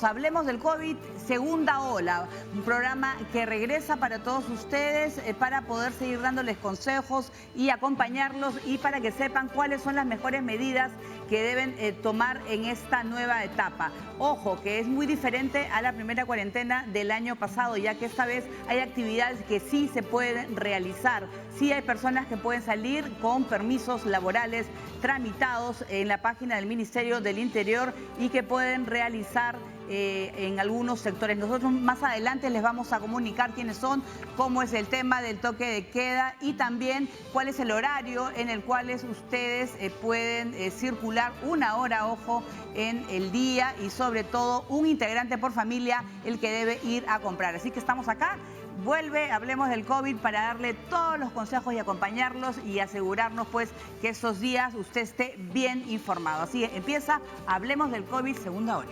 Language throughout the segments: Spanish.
Hablemos del COVID, segunda ola, un programa que regresa para todos ustedes para poder seguir dándoles consejos y acompañarlos y para que sepan cuáles son las mejores medidas que deben tomar en esta nueva etapa. Ojo, que es muy diferente a la primera cuarentena del año pasado, ya que esta vez hay actividades que sí se pueden realizar. Sí hay personas que pueden salir con permisos laborales tramitados en la página del Ministerio del Interior y que pueden realizar en algunos sectores. Nosotros más adelante les vamos a comunicar quiénes son, cómo es el tema del toque de queda y también cuál es el horario en el cual ustedes pueden circular una hora, ojo, en el día y sobre todo un integrante por familia el que debe ir a comprar. Así que estamos acá. Vuelve, hablemos del COVID para darle todos los consejos y acompañarlos y asegurarnos pues que esos días usted esté bien informado. Así empieza, hablemos del COVID, segunda hora.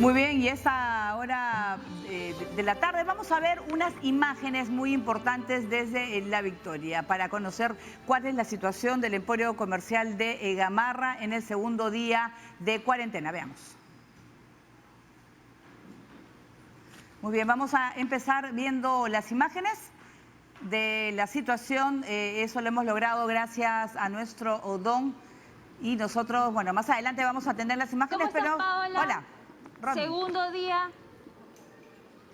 Muy bien, y esta hora de la tarde vamos a ver unas imágenes muy importantes desde La Victoria para conocer cuál es la situación del emporio comercial de Gamarra en el segundo día de cuarentena. Veamos. Muy bien, vamos a empezar viendo las imágenes de la situación. Eso lo hemos logrado gracias a nuestro Odón y nosotros, bueno, más adelante vamos a tener las imágenes, ¿Cómo estás, Paola? Hola. Romy. Segundo día.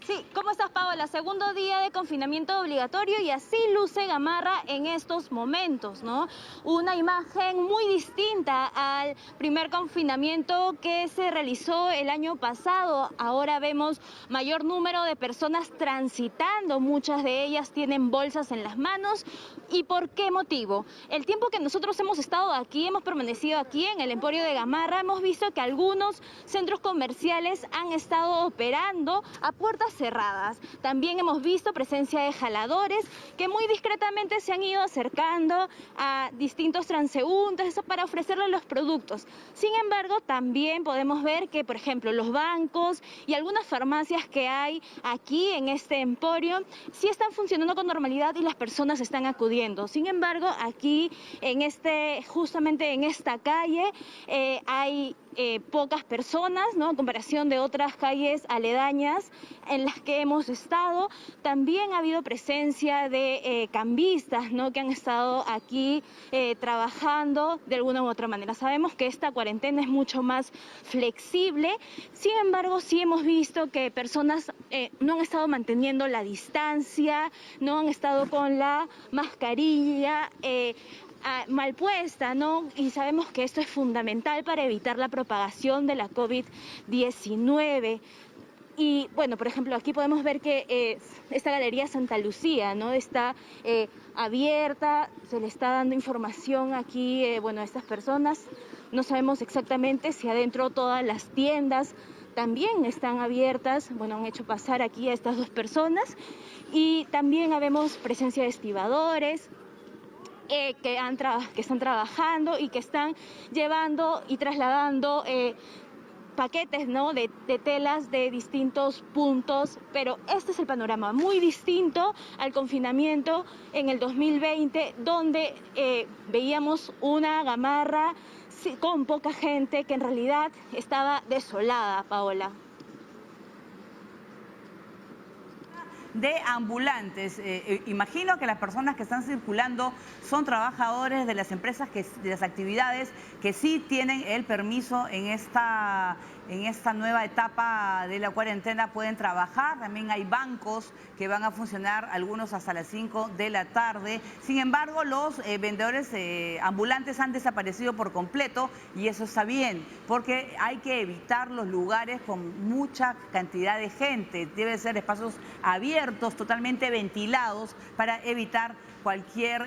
Sí, ¿cómo estás, Paola? Segundo día de confinamiento obligatorio y así luce Gamarra en estos momentos, ¿no? Una imagen muy distinta al primer confinamiento que se realizó el año pasado. Ahora vemos mayor número de personas transitando, muchas de ellas tienen bolsas en las manos. ¿Y por qué motivo? El tiempo que nosotros hemos estado aquí, hemos permanecido aquí en el emporio de Gamarra, hemos visto que algunos centros comerciales han estado operando a puertas cerradas. También hemos visto presencia de jaladores que muy discretamente se han ido acercando a distintos transeúntes para ofrecerles los productos. Sin embargo, también podemos ver que, por ejemplo, los bancos y algunas farmacias que hay aquí en este emporio sí están funcionando con normalidad y las personas están acudiendo. Sin embargo, aquí justamente en esta calle hay pocas personas, ¿no? En comparación de otras calles aledañas en las que hemos estado. También ha habido presencia de cambistas, ¿no? Que han estado aquí trabajando de alguna u otra manera. Sabemos que esta cuarentena es mucho más flexible, sin embargo sí hemos visto que personas no han estado manteniendo la distancia, no han estado con la mascarilla mal puesta, ¿no? Y sabemos que esto es fundamental para evitar la propagación de la COVID-19. Y bueno, por ejemplo, aquí podemos ver que esta galería Santa Lucía, ¿no? Está abierta, se le está dando información aquí, bueno, a estas personas. No sabemos exactamente si adentro todas las tiendas también están abiertas. Bueno, han hecho pasar aquí a estas dos personas. Y también vemos presencia de estibadores, que están trabajando y que están llevando y trasladando paquetes, ¿no? de telas de distintos puntos, pero este es el panorama muy distinto al confinamiento en el 2020, donde veíamos una Gamarra con poca gente que en realidad estaba desolada, Paola. De ambulantes. Imagino que las personas que están circulando son trabajadores de las empresas, de las actividades que sí tienen el permiso en esta nueva etapa de la cuarentena, pueden trabajar. También hay bancos que van a funcionar, algunos hasta las 5 de la tarde. Sin embargo, los vendedores ambulantes han desaparecido por completo y eso está bien, porque hay que evitar los lugares con mucha cantidad de gente. Deben ser espacios abiertos, totalmente ventilados, para evitar cualquier,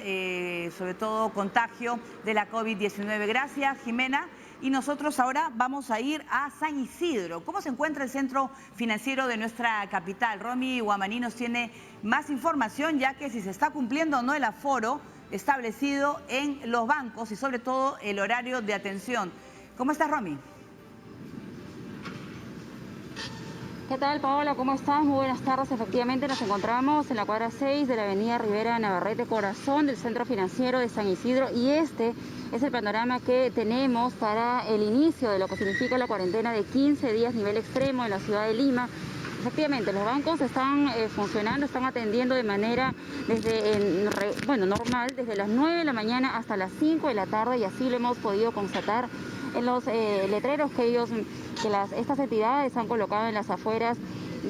sobre todo, contagio de la COVID-19. Gracias, Jimena. Y nosotros ahora vamos a ir a San Isidro. ¿Cómo se encuentra el centro financiero de nuestra capital? Romy Guamaní nos tiene más información, ya que si se está cumpliendo o no el aforo establecido en los bancos y sobre todo el horario de atención. ¿Cómo estás, Romy? ¿Qué tal, Paola? ¿Cómo estás? Muy buenas tardes. Efectivamente, nos encontramos en la cuadra 6 de la avenida Rivera Navarrete, corazón del Centro Financiero de San Isidro, y este es el panorama que tenemos para el inicio de lo que significa la cuarentena de 15 días nivel extremo en la ciudad de Lima. Efectivamente, los bancos están funcionando, están atendiendo de manera normal, desde las 9 de la mañana hasta las 5 de la tarde, y así lo hemos podido constatar en los letreros que estas entidades han colocado en las afueras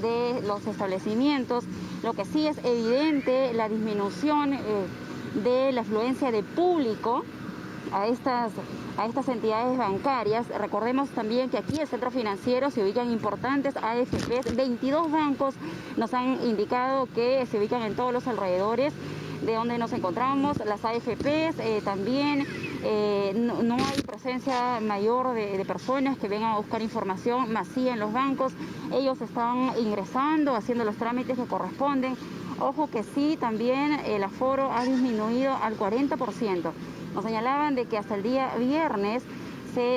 de los establecimientos. Lo que sí es evidente, la disminución de la afluencia de público a estas entidades bancarias. Recordemos también que aquí en el Centro Financiero se ubican importantes AFPs, 22 bancos nos han indicado que se ubican en todos los alrededores de donde nos encontramos. Las AFPs también no hay presencia mayor de personas que vengan a buscar información masiva en los bancos. Ellos están ingresando, haciendo los trámites que corresponden. Ojo que sí, también el aforo ha disminuido al 40%. Nos señalaban de que hasta el día viernes,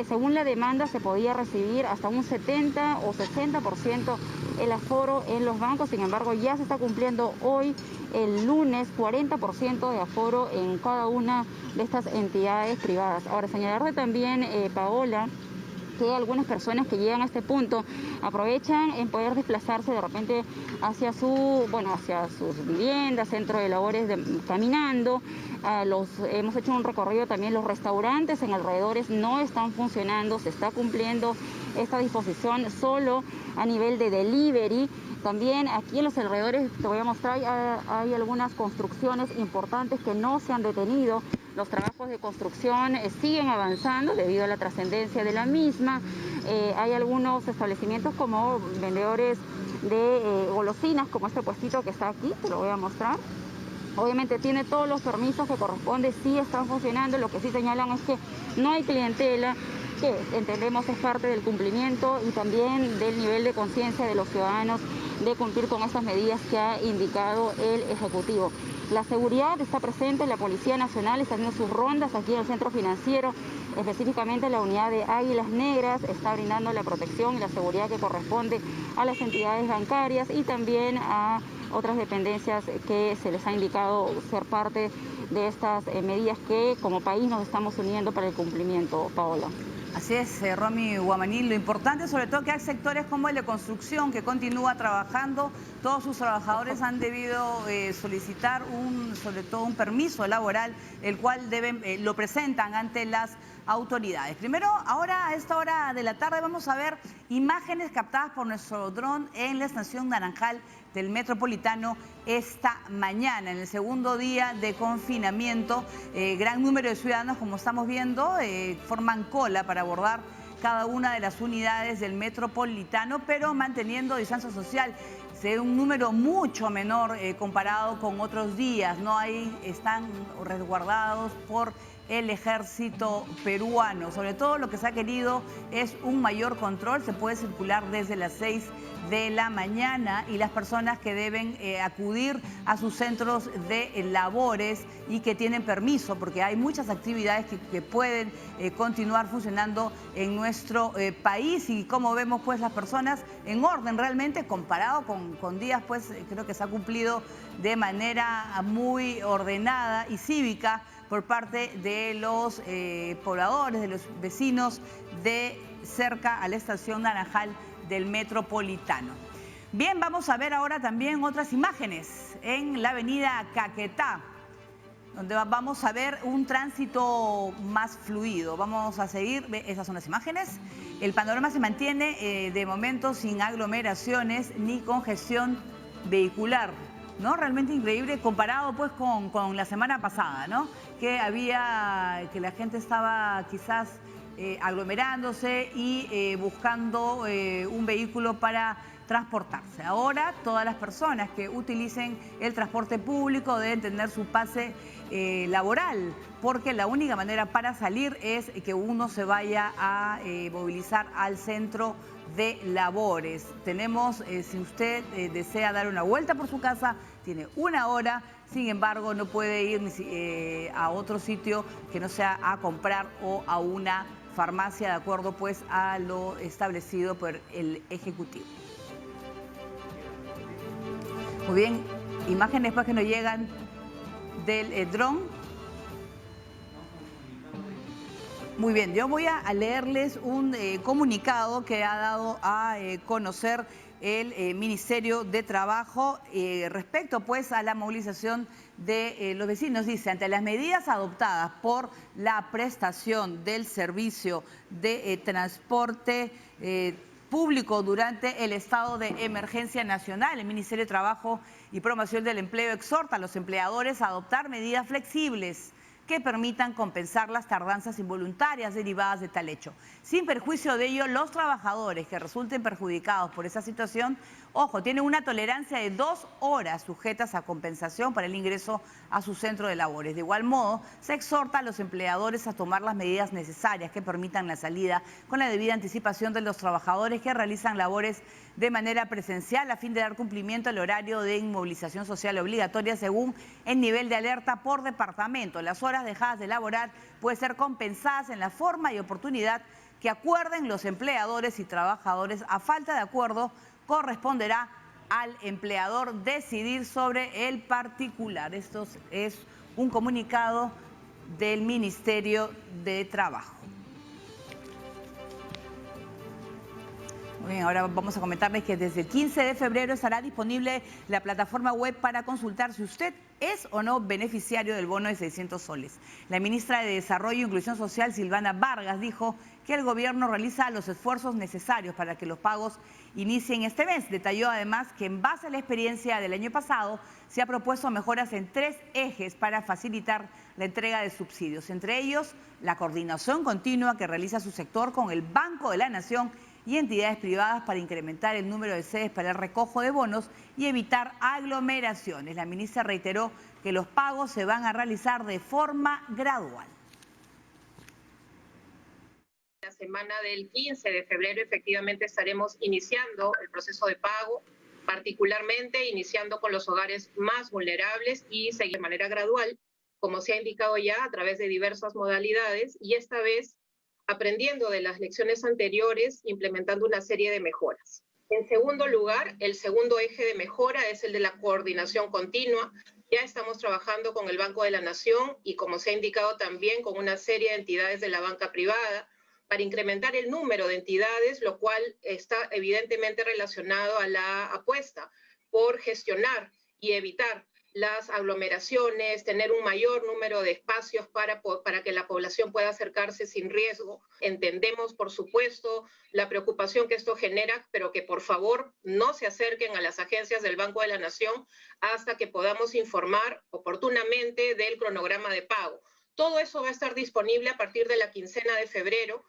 según la demanda, se podía recibir hasta un 70 o 60% el aforo en los bancos. Sin embargo, ya se está cumpliendo hoy, el lunes, 40% de aforo en cada una de estas entidades privadas. Ahora, señalarle también, Paola, que algunas personas que llegan a este punto aprovechan en poder desplazarse de repente hacia sus viviendas, centro de labores, caminando. Hemos hecho un recorrido también, los restaurantes en alrededores no están funcionando, se está cumpliendo esta disposición solo a nivel de delivery. También aquí en los alrededores, te voy a mostrar, hay algunas construcciones importantes que no se han detenido. Los trabajos de construcción siguen avanzando debido a la trascendencia de la misma. Hay algunos establecimientos como vendedores de golosinas, como este puestito que está aquí, te lo voy a mostrar. Obviamente tiene todos los permisos que corresponde, sí están funcionando. Lo que sí señalan es que no hay clientela, que entendemos es parte del cumplimiento y también del nivel de conciencia de los ciudadanos de cumplir con estas medidas que ha indicado el Ejecutivo. La seguridad está presente, la Policía Nacional está haciendo sus rondas aquí en el Centro Financiero, específicamente la unidad de Águilas Negras está brindando la protección y la seguridad que corresponde a las entidades bancarias y también a otras dependencias que se les ha indicado ser parte de estas medidas que como país nos estamos uniendo para el cumplimiento, Paola. Así es, Romy Guamaní. Lo importante sobre todo que hay sectores como el de construcción que continúa trabajando. Todos sus trabajadores han debido solicitar sobre todo un permiso laboral, el cual lo presentan ante las autoridades. Primero, ahora a esta hora de la tarde vamos a ver imágenes captadas por nuestro dron en la estación Naranjal del Metropolitano esta mañana, en el segundo día de confinamiento. Gran número de ciudadanos, como estamos viendo, forman cola para abordar cada una de las unidades del Metropolitano, pero manteniendo distancia social. Un número mucho menor comparado con otros días, ¿no? Ahí están resguardados por el ejército peruano. Sobre todo lo que se ha querido es un mayor control. Se puede circular desde las 6 de la mañana y las personas que deben acudir a sus centros de labores y que tienen permiso, porque hay muchas actividades que pueden continuar funcionando en nuestro país. Y como vemos, pues las personas en orden realmente, comparado con días, pues creo que se ha cumplido de manera muy ordenada y cívica por parte de los pobladores, de los vecinos de cerca a la estación Naranjal del Metropolitano. Bien, vamos a ver ahora también otras imágenes en la avenida Caquetá, donde vamos a ver un tránsito más fluido. Vamos a seguir, esas son las imágenes. El panorama se mantiene de momento sin aglomeraciones ni congestión vehicular, ¿no? Realmente increíble comparado pues con la semana pasada, ¿no? Que la gente estaba quizás aglomerándose y buscando un vehículo para transportarse. Ahora todas las personas que utilicen el transporte público deben tener su pase laboral, porque la única manera para salir es que uno se vaya a movilizar al centro de labores. Tenemos, si usted desea dar una vuelta por su casa, tiene una hora. Sin embargo, no puede ir a otro sitio que no sea a comprar o a una farmacia, de acuerdo pues a lo establecido por el Ejecutivo. Muy bien, imágenes después que nos llegan del dron. Muy bien, yo voy a leerles un comunicado que ha dado a conocer el Ministerio de Trabajo respecto pues a la movilización de los vecinos. Dice, ante las medidas adoptadas por la prestación del servicio de transporte público durante el estado de emergencia nacional, el Ministerio de Trabajo y Promoción del Empleo exhorta a los empleadores a adoptar medidas flexibles que permitan compensar las tardanzas involuntarias derivadas de tal hecho. Sin perjuicio de ello, los trabajadores que resulten perjudicados por esa situación, ojo, tienen una tolerancia de 2 horas sujetas a compensación para el ingreso a su centro de labores. De igual modo, se exhorta a los empleadores a tomar las medidas necesarias que permitan la salida con la debida anticipación de los trabajadores que realizan labores de manera presencial a fin de dar cumplimiento al horario de inmovilización social obligatoria según el nivel de alerta por departamento. Las horas dejadas de laborar pueden ser compensadas en la forma y oportunidad que acuerden los empleadores y trabajadores. A falta de acuerdo, corresponderá al empleador decidir sobre el particular. Esto es un comunicado del Ministerio de Trabajo. Muy bien, ahora vamos a comentarles que desde el 15 de febrero estará disponible la plataforma web para consultar si usted es o no beneficiario del bono de 600 soles. La ministra de Desarrollo e Inclusión Social, Silvana Vargas, dijo que el gobierno realiza los esfuerzos necesarios para que los pagos inicien este mes. Detalló además que en base a la experiencia del año pasado se ha propuesto mejoras en 3 ejes para facilitar la entrega de subsidios, entre ellos la coordinación continua que realiza su sector con el Banco de la Nación y entidades privadas para incrementar el número de sedes para el recojo de bonos y evitar aglomeraciones. La ministra reiteró que los pagos se van a realizar de forma gradual. La semana del 15 de febrero efectivamente estaremos iniciando el proceso de pago, particularmente iniciando con los hogares más vulnerables y seguir de manera gradual, como se ha indicado ya a través de diversas modalidades, y esta vez aprendiendo de las lecciones anteriores, implementando una serie de mejoras. En segundo lugar, el segundo eje de mejora es el de la coordinación continua. Ya estamos trabajando con el Banco de la Nación y, como se ha indicado también, con una serie de entidades de la banca privada para incrementar el número de entidades, lo cual está evidentemente relacionado a la apuesta por gestionar y evitar las aglomeraciones, tener un mayor número de espacios para que la población pueda acercarse sin riesgo. Entendemos, por supuesto, la preocupación que esto genera, pero que por favor no se acerquen a las agencias del Banco de la Nación hasta que podamos informar oportunamente del cronograma de pago. Todo eso va a estar disponible a partir de la quincena de febrero.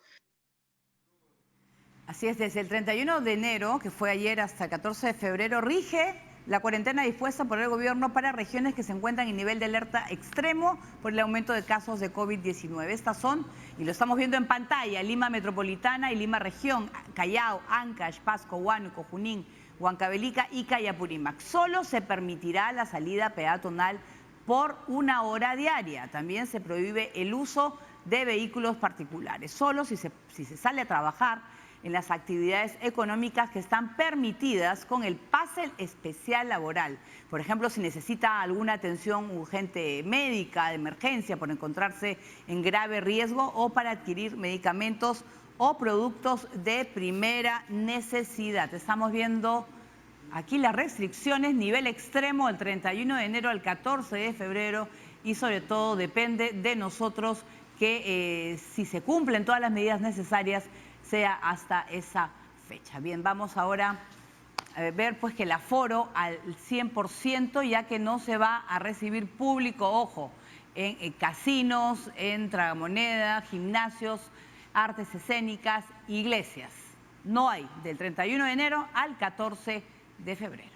Así es, desde el 31 de enero, que fue ayer, hasta el 14 de febrero, rige la cuarentena dispuesta por el gobierno para regiones que se encuentran en nivel de alerta extremo por el aumento de casos de COVID-19. Estas son, y lo estamos viendo en pantalla, Lima Metropolitana y Lima Región, Callao, Ancash, Pasco, Huánuco, Junín, Huancavelica y Cayapurímac. Solo se permitirá la salida peatonal por 1 hora diaria. También se prohíbe el uso de vehículos particulares. Solo si se sale a trabajar en las actividades económicas que están permitidas con el pase especial laboral. Por ejemplo, si necesita alguna atención urgente médica, de emergencia, por encontrarse en grave riesgo o para adquirir medicamentos o productos de primera necesidad. Estamos viendo aquí las restricciones, nivel extremo del 31 de enero al 14 de febrero y sobre todo depende de nosotros que si se cumplen todas las medidas necesarias sea hasta esa fecha. Bien, vamos ahora a ver pues que el aforo al 100%, ya que no se va a recibir público, ojo, en casinos, en tragamonedas, gimnasios, artes escénicas, iglesias. No hay del 31 de enero al 14 de febrero.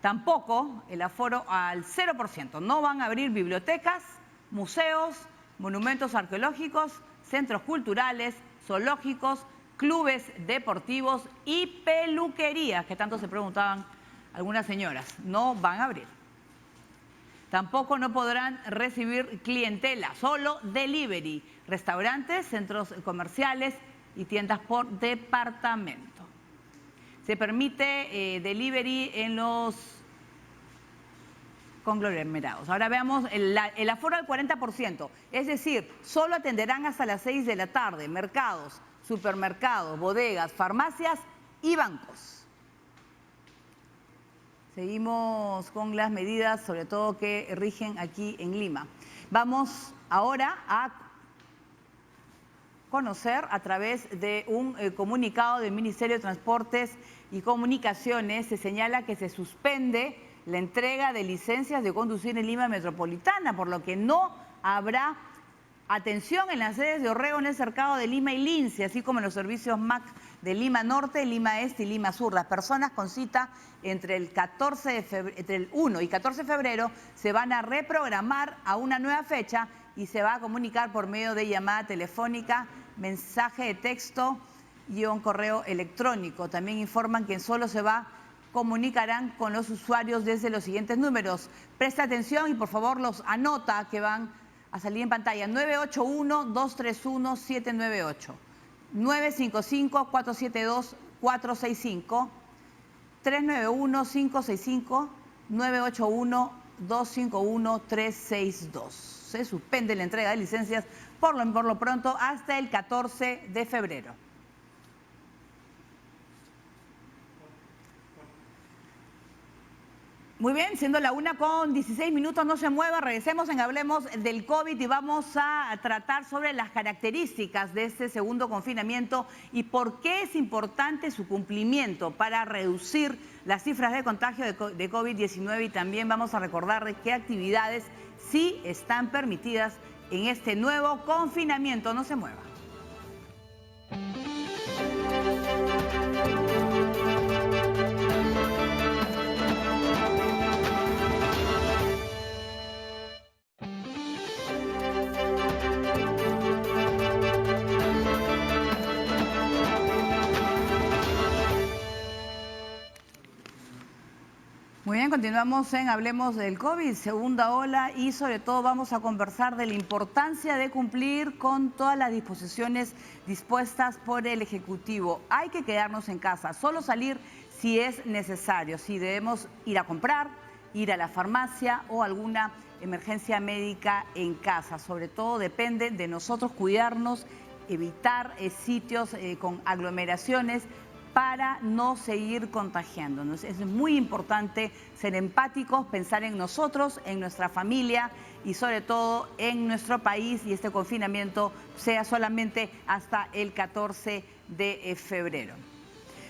Tampoco el aforo al 0%. No van a abrir bibliotecas, museos, monumentos arqueológicos, centros culturales, zoológicos, clubes deportivos y peluquerías, que tanto se preguntaban algunas señoras. No van a abrir. Tampoco no podrán recibir clientela, solo delivery, restaurantes, centros comerciales y tiendas por departamento. Se permite delivery en los conglomerados. Ahora veamos el aforo al 40%, es decir, solo atenderán hasta las 6 de la tarde, mercados, supermercados, bodegas, farmacias y bancos. Seguimos con las medidas, sobre todo que rigen aquí en Lima. Vamos ahora a conocer a través de un comunicado del Ministerio de Transportes y Comunicaciones, se señala que se suspende la entrega de licencias de conducir en Lima Metropolitana, por lo que no habrá atención en las sedes de Orrego en el cercado de Lima y Lince, así como en los servicios MAC de Lima Norte, Lima Este y Lima Sur. Las personas con cita entre el 1 y 14 de febrero se van a reprogramar a una nueva fecha y se va a comunicar por medio de llamada telefónica, mensaje de texto y un correo electrónico. También informan que solo se comunicarán con los usuarios desde los siguientes números. Presta atención y por favor los anota que van a salir en pantalla. 981-231-798, 955-472-465, 391-565, 981-251-362. Se suspende la entrega de licencias por lo pronto hasta el 14 de febrero. Muy bien, siendo la 1:16, no se mueva, regresemos en Hablemos del COVID y vamos a tratar sobre las características de este segundo confinamiento y por qué es importante su cumplimiento para reducir las cifras de contagio de COVID-19 y también vamos a recordar de qué actividades sí están permitidas en este nuevo confinamiento. No se mueva. Muy bien, continuamos en Hablemos del COVID, segunda ola, y sobre todo vamos a conversar de la importancia de cumplir con todas las disposiciones dispuestas por el Ejecutivo. Hay que quedarnos en casa, solo salir si es necesario, si debemos ir a comprar, ir a la farmacia o alguna emergencia médica en casa. Sobre todo depende de nosotros cuidarnos, evitar sitios con aglomeraciones, para no seguir contagiándonos. Es muy importante ser empáticos, pensar en nosotros, en nuestra familia y sobre todo en nuestro país, y este confinamiento sea solamente hasta el 14 de febrero.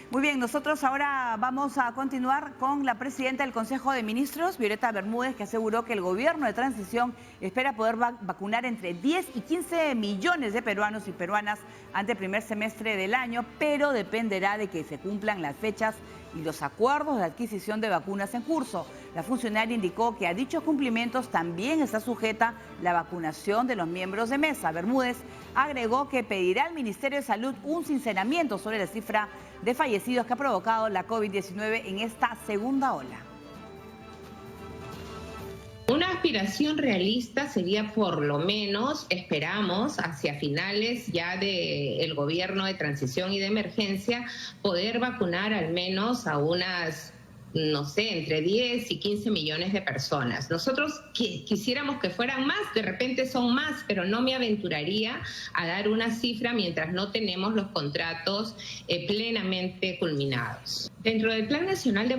Muy bien, nosotros ahora vamos a continuar con la presidenta del Consejo de Ministros, Violeta Bermúdez, que aseguró que el gobierno de transición espera poder vacunar entre 10 y 15 millones de peruanos y peruanas ante el primer semestre del año, pero dependerá de que se cumplan las fechas y los acuerdos de adquisición de vacunas en curso. La funcionaria indicó que a dichos cumplimientos también está sujeta la vacunación de los miembros de mesa. Bermúdez agregó que pedirá al Ministerio de Salud un sinceramiento sobre la cifra de fallecidos que ha provocado la COVID-19 en esta segunda ola. Una aspiración realista sería, por lo menos, esperamos, hacia finales ya del gobierno de transición y de emergencia, poder vacunar al menos a unas, no sé, entre 10 y 15 millones de personas. Nosotros quisiéramos que fueran más, de repente son más, pero no me aventuraría a dar una cifra mientras no tenemos los contratos plenamente culminados. Dentro del Plan Nacional de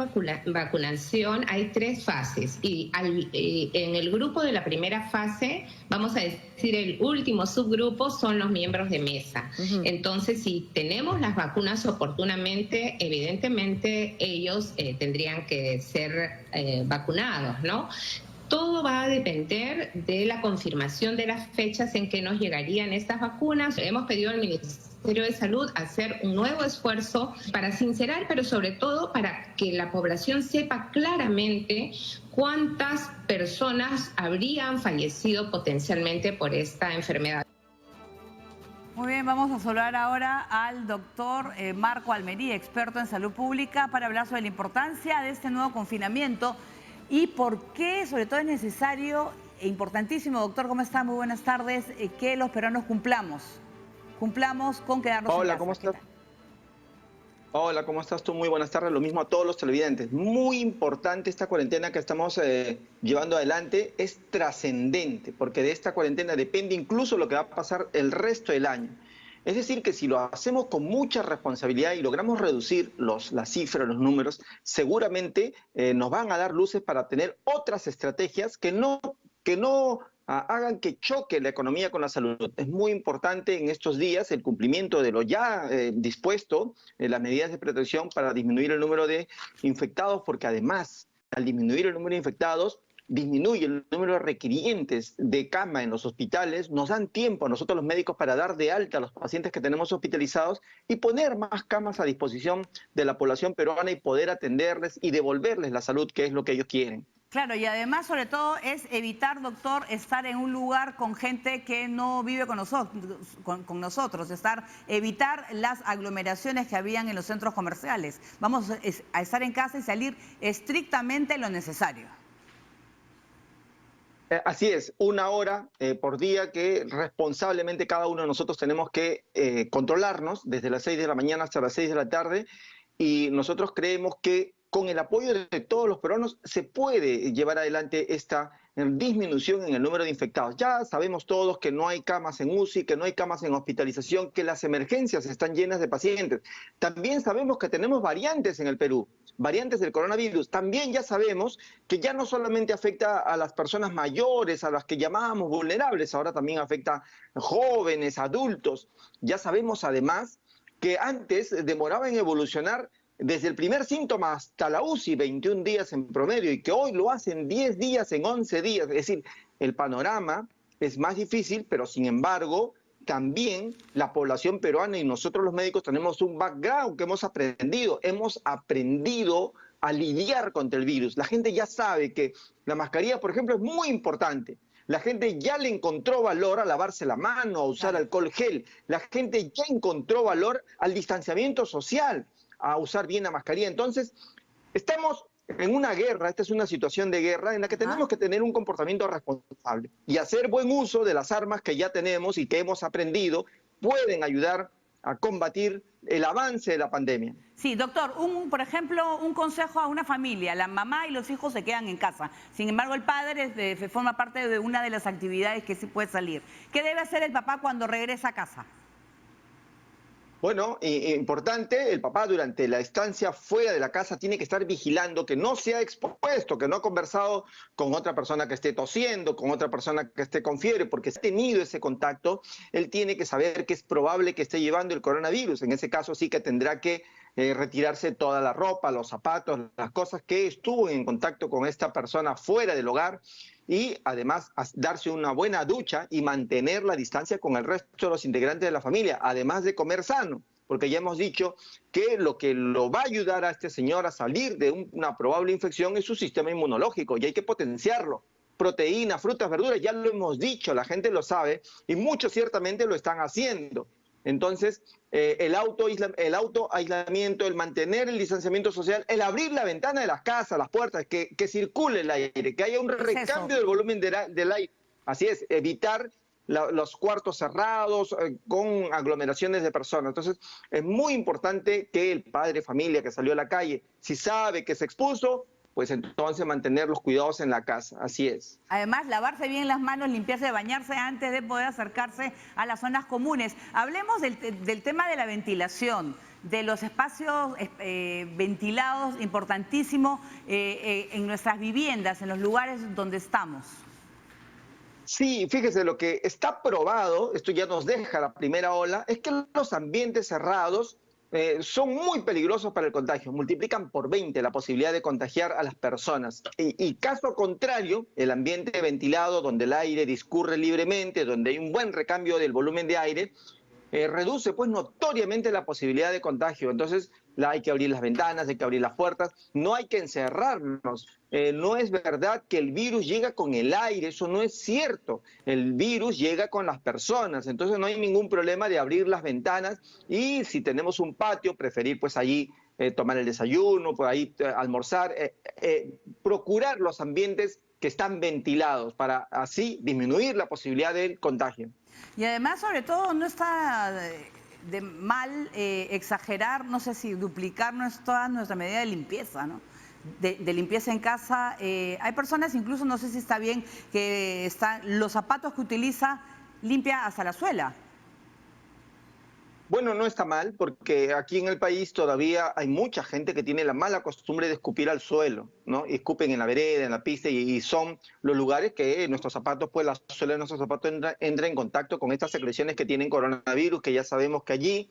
Vacunación hay 3 fases y en el grupo de la primera fase, vamos a decir el último subgrupo, son los miembros de mesa. Entonces, si tenemos las vacunas oportunamente, evidentemente ellos tendrían que ser vacunados, ¿no? Todo va a depender de la confirmación de las fechas en que nos llegarían estas vacunas. Hemos pedido al Ministerio de Salud hacer un nuevo esfuerzo para sincerar, pero sobre todo para que la población sepa claramente cuántas personas habrían fallecido potencialmente por esta enfermedad. Muy bien, vamos a saludar ahora al doctor Marco Almería, experto en salud pública, para hablar sobre la importancia de este nuevo confinamiento y por qué, sobre todo, es necesario e importantísimo. Doctor, ¿cómo está? Muy buenas tardes. Que los peruanos cumplamos con quedarnos en casa. ¿Cómo estás? Hola, ¿cómo estás tú? Muy buenas tardes. Lo mismo a todos los televidentes. Muy importante esta cuarentena que estamos llevando adelante. Es trascendente, porque de esta cuarentena depende incluso lo que va a pasar el resto del año. Es decir, que si lo hacemos con mucha responsabilidad y logramos reducir las cifras, los números, seguramente nos van a dar luces para tener otras estrategias que no hagan que choque la economía con la salud. Es muy importante en estos días el cumplimiento de lo ya dispuesto, las medidas de protección para disminuir el número de infectados, porque además, al disminuir el número de infectados, disminuye el número de requirientes de cama en los hospitales, nos dan tiempo a nosotros los médicos para dar de alta a los pacientes que tenemos hospitalizados y poner más camas a disposición de la población peruana y poder atenderles y devolverles la salud, que es lo que ellos quieren. Claro, y además, sobre todo, es evitar, doctor, estar en un lugar con gente que no vive con nosotros, evitar las aglomeraciones que habían en los centros comerciales. Vamos a estar en casa y salir estrictamente lo necesario. Así es, 1 hora por día que responsablemente cada uno de nosotros tenemos que controlarnos desde las 6 de la mañana hasta las 6 de la tarde, y nosotros creemos que con el apoyo de todos los peruanos se puede llevar adelante esta disminución en el número de infectados. Ya sabemos todos que no hay camas en UCI, que no hay camas en hospitalización, que las emergencias están llenas de pacientes. También sabemos que tenemos variantes en el Perú, variantes del coronavirus. También ya sabemos que ya no solamente afecta a las personas mayores, a las que llamábamos vulnerables, ahora también afecta a jóvenes, adultos. Ya sabemos además que antes demoraba en evolucionar desde el primer síntoma hasta la UCI, 21 días en promedio, y que hoy lo hacen 10 días, en 11 días. Es decir, el panorama es más difícil, pero sin embargo, también la población peruana y nosotros los médicos tenemos un background que hemos aprendido a lidiar contra el virus. La gente ya sabe que la mascarilla, por ejemplo, es muy importante. La gente ya le encontró valor a lavarse la mano, a usar alcohol gel. La gente ya encontró valor al distanciamiento social, a usar bien la mascarilla. Entonces, estamos en una guerra, esta es una situación de guerra en la que tenemos que tener un comportamiento responsable y hacer buen uso de las armas que ya tenemos y que hemos aprendido, pueden ayudar a combatir el avance de la pandemia. Sí, doctor, por ejemplo, un consejo a una familia: la mamá y los hijos se quedan en casa, sin embargo el padre forma parte de una de las actividades que sí puede salir. ¿Qué debe hacer el papá cuando regresa a casa? Bueno, importante, el papá durante la estancia fuera de la casa tiene que estar vigilando que no se ha expuesto, que no ha conversado con otra persona que esté tosiendo, con otra persona que esté con fiebre, porque si ha tenido ese contacto, él tiene que saber que es probable que esté llevando el coronavirus. En ese caso sí que tendrá que retirarse toda la ropa, los zapatos, las cosas que estuvo en contacto con esta persona fuera del hogar, y además darse una buena ducha y mantener la distancia con el resto de los integrantes de la familia, además de comer sano, porque ya hemos dicho que lo va a ayudar a este señor a salir de una probable infección es su sistema inmunológico, y hay que potenciarlo. Proteínas, frutas, verduras, ya lo hemos dicho, la gente lo sabe y muchos ciertamente lo están haciendo. Entonces, el autoaislamiento, el mantener el distanciamiento social, el abrir la ventana de las casas, las puertas, que circule el aire, que haya un recambio del volumen del aire. Así es, evitar los cuartos cerrados con aglomeraciones de personas. Entonces, es muy importante que el padre de familia que salió a la calle, si sabe que se expuso, pues entonces mantener los cuidados en la casa, así es. Además, lavarse bien las manos, limpiarse, bañarse antes de poder acercarse a las zonas comunes. Hablemos del tema de la ventilación, de los espacios ventilados, importantísimo en nuestras viviendas, en los lugares donde estamos. Sí, fíjese, lo que está probado, esto ya nos deja la primera ola, es que los ambientes cerrados son muy peligrosos para el contagio, multiplican por 20 la posibilidad de contagiar a las personas. Y caso contrario, el ambiente ventilado, donde el aire discurre libremente, donde hay un buen recambio del volumen de aire, reduce pues notoriamente la posibilidad de contagio. Entonces hay que abrir las ventanas, hay que abrir las puertas, no hay que encerrarnos. No es verdad que el virus llega con el aire, eso no es cierto. El virus llega con las personas, entonces no hay ningún problema de abrir las ventanas, y si tenemos un patio, preferir pues allí tomar el desayuno, por ahí almorzar, procurar los ambientes que están ventilados para así disminuir la posibilidad del contagio. Y además, sobre todo, no está de mal exagerar, no sé si duplicar toda nuestra medida de limpieza, ¿no? De limpieza en casa. Hay personas, incluso no sé si está bien, que los zapatos que utiliza limpia hasta la suela. Bueno, no está mal, porque aquí en el país todavía hay mucha gente que tiene la mala costumbre de escupir al suelo, ¿no? Y escupen en la vereda, en la pista, y son los lugares que nuestros zapatos, pues la suela de nuestros zapatos entra en contacto con estas secreciones que tienen coronavirus, que ya sabemos que allí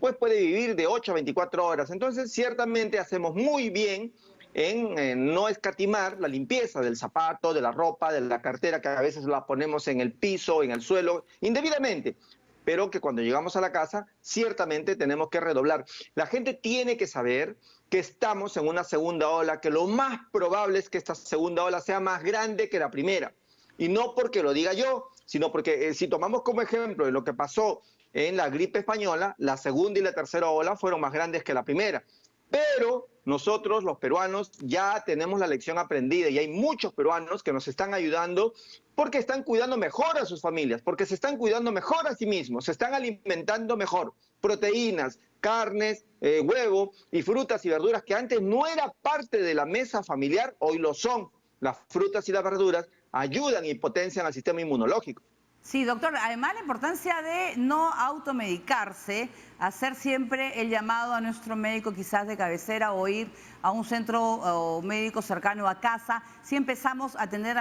pues puede vivir de 8 a 24 horas. Entonces, ciertamente hacemos muy bien en no escatimar la limpieza del zapato, de la ropa, de la cartera, que a veces la ponemos en el piso, en el suelo, indebidamente, pero que cuando llegamos a la casa, ciertamente tenemos que redoblar. La gente tiene que saber que estamos en una segunda ola, que lo más probable es que esta segunda ola sea más grande que la primera. Y no porque lo diga yo, sino porque si tomamos como ejemplo de lo que pasó en la gripe española, la segunda y la tercera ola fueron más grandes que la primera. Pero nosotros, los peruanos, ya tenemos la lección aprendida y hay muchos peruanos que nos están ayudando porque están cuidando mejor a sus familias, porque se están cuidando mejor a sí mismos, se están alimentando mejor. Proteínas, carnes, huevo y frutas y verduras que antes no era parte de la mesa familiar, hoy lo son. Las frutas y las verduras ayudan y potencian al sistema inmunológico. Sí, doctor, además la importancia de no automedicarse, hacer siempre el llamado a nuestro médico quizás de cabecera o ir a un centro médico cercano a casa. Si empezamos a tener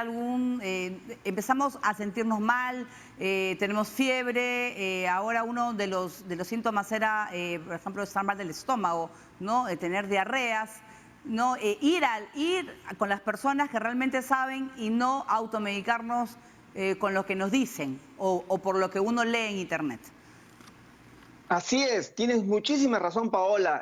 empezamos a sentirnos mal, tenemos fiebre, ahora uno de los síntomas era, por ejemplo, estar mal del estómago, ¿no? Tener diarreas. No, ir con las personas que realmente saben y no automedicarnos con lo que nos dicen o por lo que uno lee en internet. Así es, tienes muchísima razón, Paola.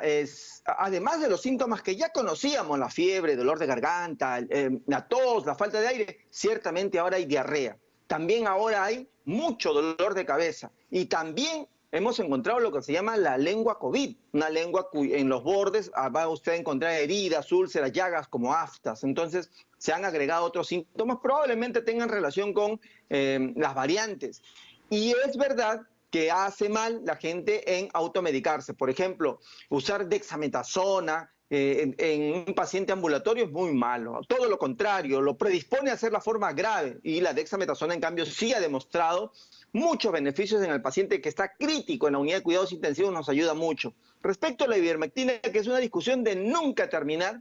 Además de los síntomas que ya conocíamos, la fiebre, dolor de garganta, la tos, la falta de aire, ciertamente ahora hay diarrea. También ahora hay mucho dolor de cabeza y también hemos encontrado lo que se llama la lengua COVID, una lengua en los bordes va usted a encontrar heridas, úlceras, llagas como aftas. Entonces se han agregado otros síntomas, probablemente tengan relación con las variantes. Y es verdad que hace mal la gente en automedicarse. Por ejemplo, usar dexametasona en un paciente ambulatorio es muy malo. Todo lo contrario, lo predispone a hacer la forma grave. Y la dexametasona, en cambio, sí ha demostrado muchos beneficios en el paciente que está crítico en la unidad de cuidados intensivos, nos ayuda mucho. Respecto a la ivermectina, que es una discusión de nunca terminar,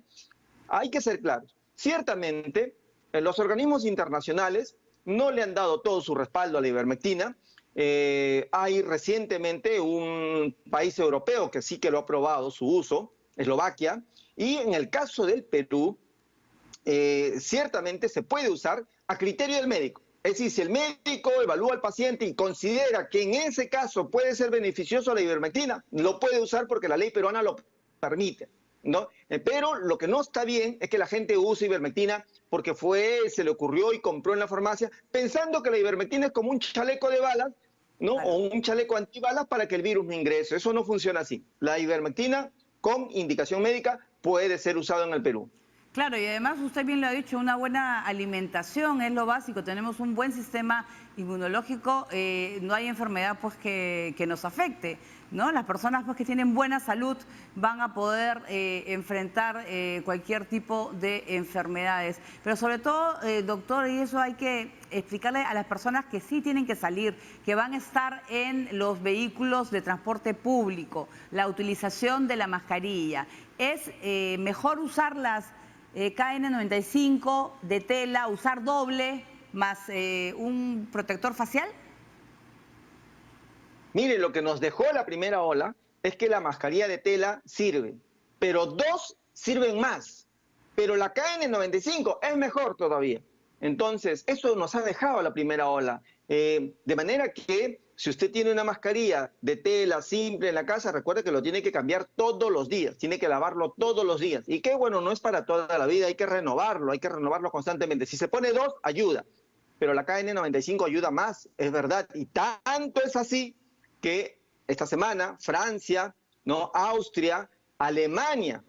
hay que ser claros. Ciertamente, los organismos internacionales no le han dado todo su respaldo a la ivermectina. Hay recientemente un país europeo que sí que lo ha aprobado su uso, Eslovaquia, y en el caso del Perú, ciertamente se puede usar a criterio del médico. Es decir, si el médico evalúa al paciente y considera que en ese caso puede ser beneficioso la ivermectina, lo puede usar porque la ley peruana lo permite, ¿no? Pero lo que no está bien es que la gente use ivermectina porque se le ocurrió y compró en la farmacia pensando que la ivermectina es como un chaleco de balas, ¿no? O un chaleco antibalas para que el virus no ingrese. Eso no funciona así. La ivermectina con indicación médica puede ser usada en el Perú. Claro, y además usted bien lo ha dicho, una buena alimentación es lo básico. Tenemos un buen sistema inmunológico, no hay enfermedad pues que nos afecte, ¿no? Las personas pues que tienen buena salud van a poder enfrentar cualquier tipo de enfermedades. Pero sobre todo, doctor, y eso hay que explicarle a las personas que sí tienen que salir, que van a estar en los vehículos de transporte público, la utilización de la mascarilla. Es mejor usarlas KN95 de tela, usar doble más un protector facial. Mire, lo que nos dejó la primera ola es que la mascarilla de tela sirve, pero dos sirven más, pero la KN95 es mejor todavía. Entonces, eso nos ha dejado la primera ola, de manera que si usted tiene una mascarilla de tela simple en la casa, recuerde que lo tiene que cambiar todos los días, tiene que lavarlo todos los días. Y que bueno, no es para toda la vida, hay que renovarlo constantemente. Si se pone dos, ayuda, pero la KN95 ayuda más, es verdad. Y tanto es así que esta semana Francia, ¿no? Austria, Alemania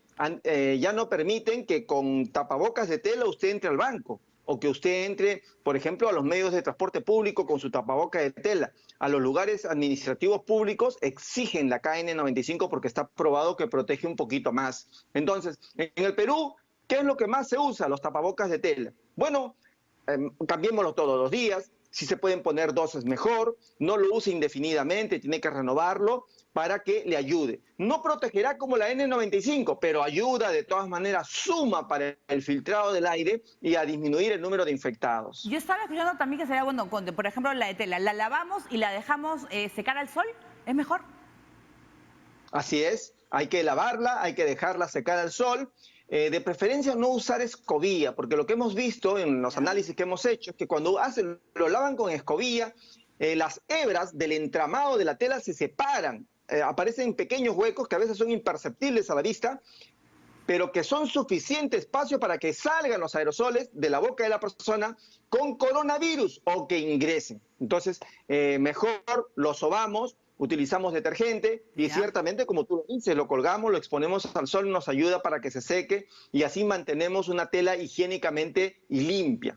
ya no permiten que con tapabocas de tela usted entre al banco o que usted entre, por ejemplo, a los medios de transporte público con su tapaboca de tela. A los lugares administrativos públicos exigen la KN95 porque está probado que protege un poquito más. Entonces, en el Perú, ¿qué es lo que más se usa? Los tapabocas de tela. Bueno, cambiémoslo todos los días. Si se pueden poner 2 es mejor. No lo use indefinidamente, tiene que renovarlo para que le ayude. No protegerá como la N95, pero ayuda de todas maneras, suma para el filtrado del aire y a disminuir el número de infectados. Yo estaba escuchando también que sería bueno, por ejemplo, la de tela, la lavamos y la dejamos secar al sol, ¿es mejor? Así es, hay que lavarla, hay que dejarla secar al sol. De preferencia no usar escobilla, porque lo que hemos visto en los análisis que hemos hecho es que cuando lo lavan con escobilla, las hebras del entramado de la tela se separan, aparecen pequeños huecos que a veces son imperceptibles a la vista, pero que son suficiente espacio para que salgan los aerosoles de la boca de la persona con coronavirus o que ingresen. Entonces, mejor lo sobamos, utilizamos detergente y ciertamente, como tú lo dices, lo colgamos, lo exponemos al sol, nos ayuda para que se seque y así mantenemos una tela higiénicamente y limpia.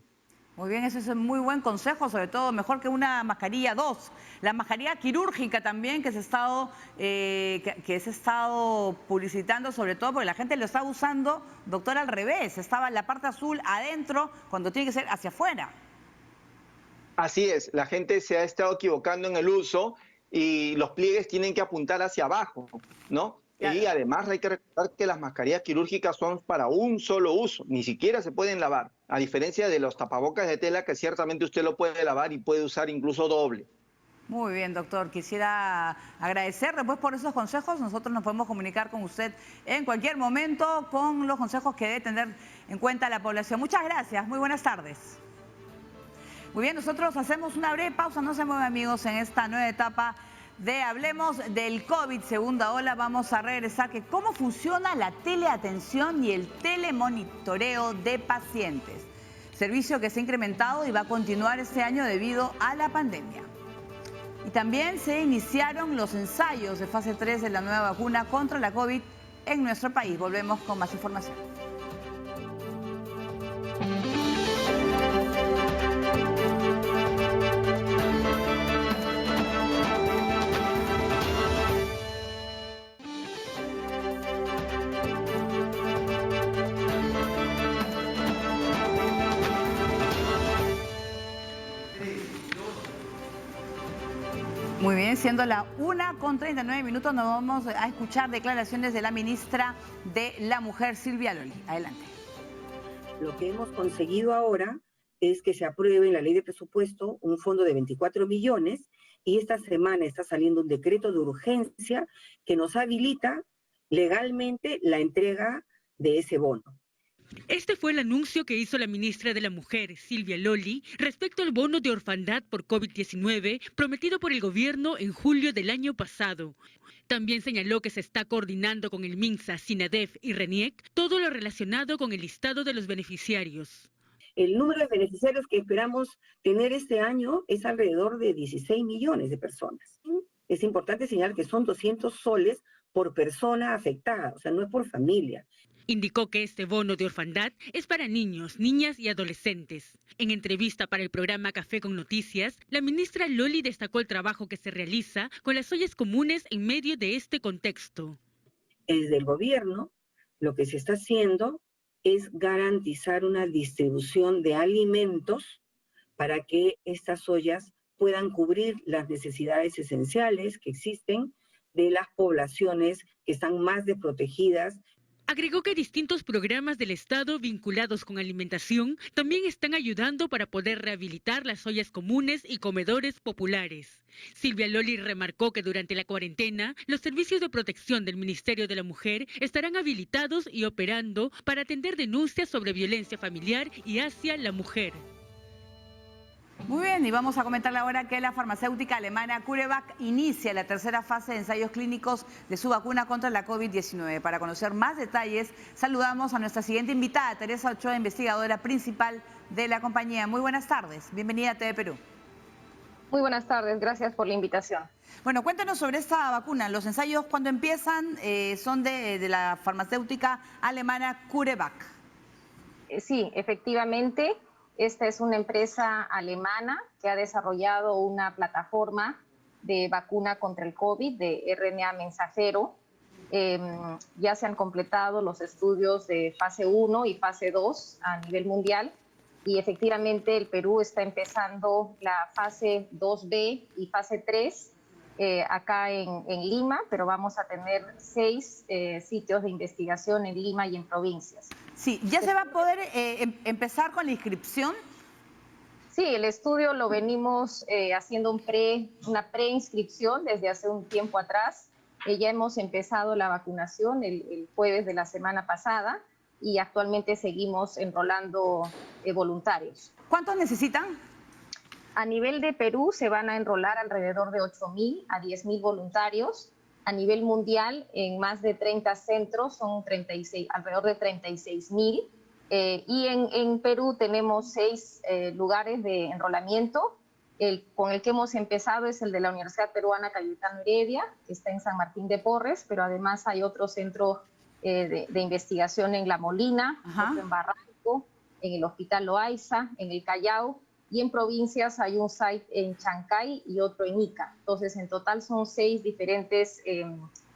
Muy bien, ese es un muy buen consejo, sobre todo mejor que una mascarilla 2. La mascarilla quirúrgica también que se ha estado publicitando, sobre todo porque la gente lo está usando, doctor, al revés. Estaba la parte azul adentro cuando tiene que ser hacia afuera. Así es, la gente se ha estado equivocando en el uso y los pliegues tienen que apuntar hacia abajo, ¿no? Claro. Y además hay que recordar que las mascarillas quirúrgicas son para un solo uso, ni siquiera se pueden lavar, a diferencia de los tapabocas de tela que ciertamente usted lo puede lavar y puede usar incluso doble. Muy bien, doctor. Quisiera agradecerle pues por esos consejos. Nosotros nos podemos comunicar con usted en cualquier momento con los consejos que debe tener en cuenta la población. Muchas gracias. Muy buenas tardes. Muy bien, nosotros hacemos una breve pausa. No se muevan, amigos, en esta nueva etapa de Hablemos del COVID, segunda ola. Vamos a regresar que cómo funciona la teleatención y el telemonitoreo de pacientes. Servicio que se ha incrementado y va a continuar este año debido a la pandemia. Y también se iniciaron los ensayos de fase 3 de la nueva vacuna contra la COVID en nuestro país. Volvemos con más información. Muy bien, siendo la 1:39, nos vamos a escuchar declaraciones de la ministra de la Mujer, Silvia Loli. Adelante. Lo que hemos conseguido ahora es que se apruebe en la ley de presupuesto un fondo de 24 millones y esta semana está saliendo un decreto de urgencia que nos habilita legalmente la entrega de ese bono. Este fue el anuncio que hizo la ministra de la Mujer, Silvia Loli, respecto al bono de orfandad por COVID-19 prometido por el gobierno en julio del año pasado. También señaló que se está coordinando con el MINSA, SINADEF y RENIEC todo lo relacionado con el listado de los beneficiarios. El número de beneficiarios que esperamos tener este año es alrededor de 16 millones de personas. Es importante señalar que son 200 soles por persona afectada, o sea, no es por familia. Indicó que este bono de orfandad es para niños, niñas y adolescentes. En entrevista para el programa Café con Noticias, la ministra Loli destacó el trabajo que se realiza con las ollas comunes en medio de este contexto. Desde el gobierno, lo que se está haciendo es garantizar una distribución de alimentos para que estas ollas puedan cubrir las necesidades esenciales que existen de las poblaciones que están más desprotegidas. Agregó que distintos programas del Estado vinculados con alimentación también están ayudando para poder rehabilitar las ollas comunes y comedores populares. Silvia Loli remarcó que durante la cuarentena, los servicios de protección del Ministerio de la Mujer estarán habilitados y operando para atender denuncias sobre violencia familiar y hacia la mujer. Muy bien, y vamos a comentarle ahora que la farmacéutica alemana CureVac inicia la tercera fase de ensayos clínicos de su vacuna contra la COVID-19. Para conocer más detalles, saludamos a nuestra siguiente invitada, Teresa Ochoa, investigadora principal de la compañía. Muy buenas tardes, bienvenida a TV Perú. Muy buenas tardes, gracias por la invitación. Bueno, cuéntanos sobre esta vacuna. Los ensayos, ¿cuándo empiezan? Son de la farmacéutica alemana CureVac. Sí, efectivamente. Esta es una empresa alemana que ha desarrollado una plataforma de vacuna contra el COVID de RNA mensajero. Ya se han completado los estudios de fase 1 y fase 2 a nivel mundial y efectivamente el Perú está empezando la fase 2B y fase 3 acá en Lima, pero vamos a tener 6 sitios de investigación en Lima y en provincias. Sí, ¿ya se va a poder empezar con la inscripción? Sí, el estudio lo venimos haciendo una preinscripción desde hace un tiempo atrás. Ya hemos empezado la vacunación el jueves de la semana pasada y actualmente seguimos enrolando voluntarios. ¿Cuántos necesitan? A nivel de Perú se van a enrolar alrededor de 8.000 a 10.000 voluntarios. A nivel mundial, en más de 30 centros son alrededor de 36.000. Y en Perú tenemos 6 lugares de enrolamiento. Con el que hemos empezado es el de la Universidad Peruana Cayetano Heredia, que está en San Martín de Porres, pero además hay otro centro de investigación en La Molina, otro en Barranco, en el Hospital Loaiza, en el Callao, y en provincias hay un site en Chancay y otro en Ica. Entonces, en total son 6 diferentes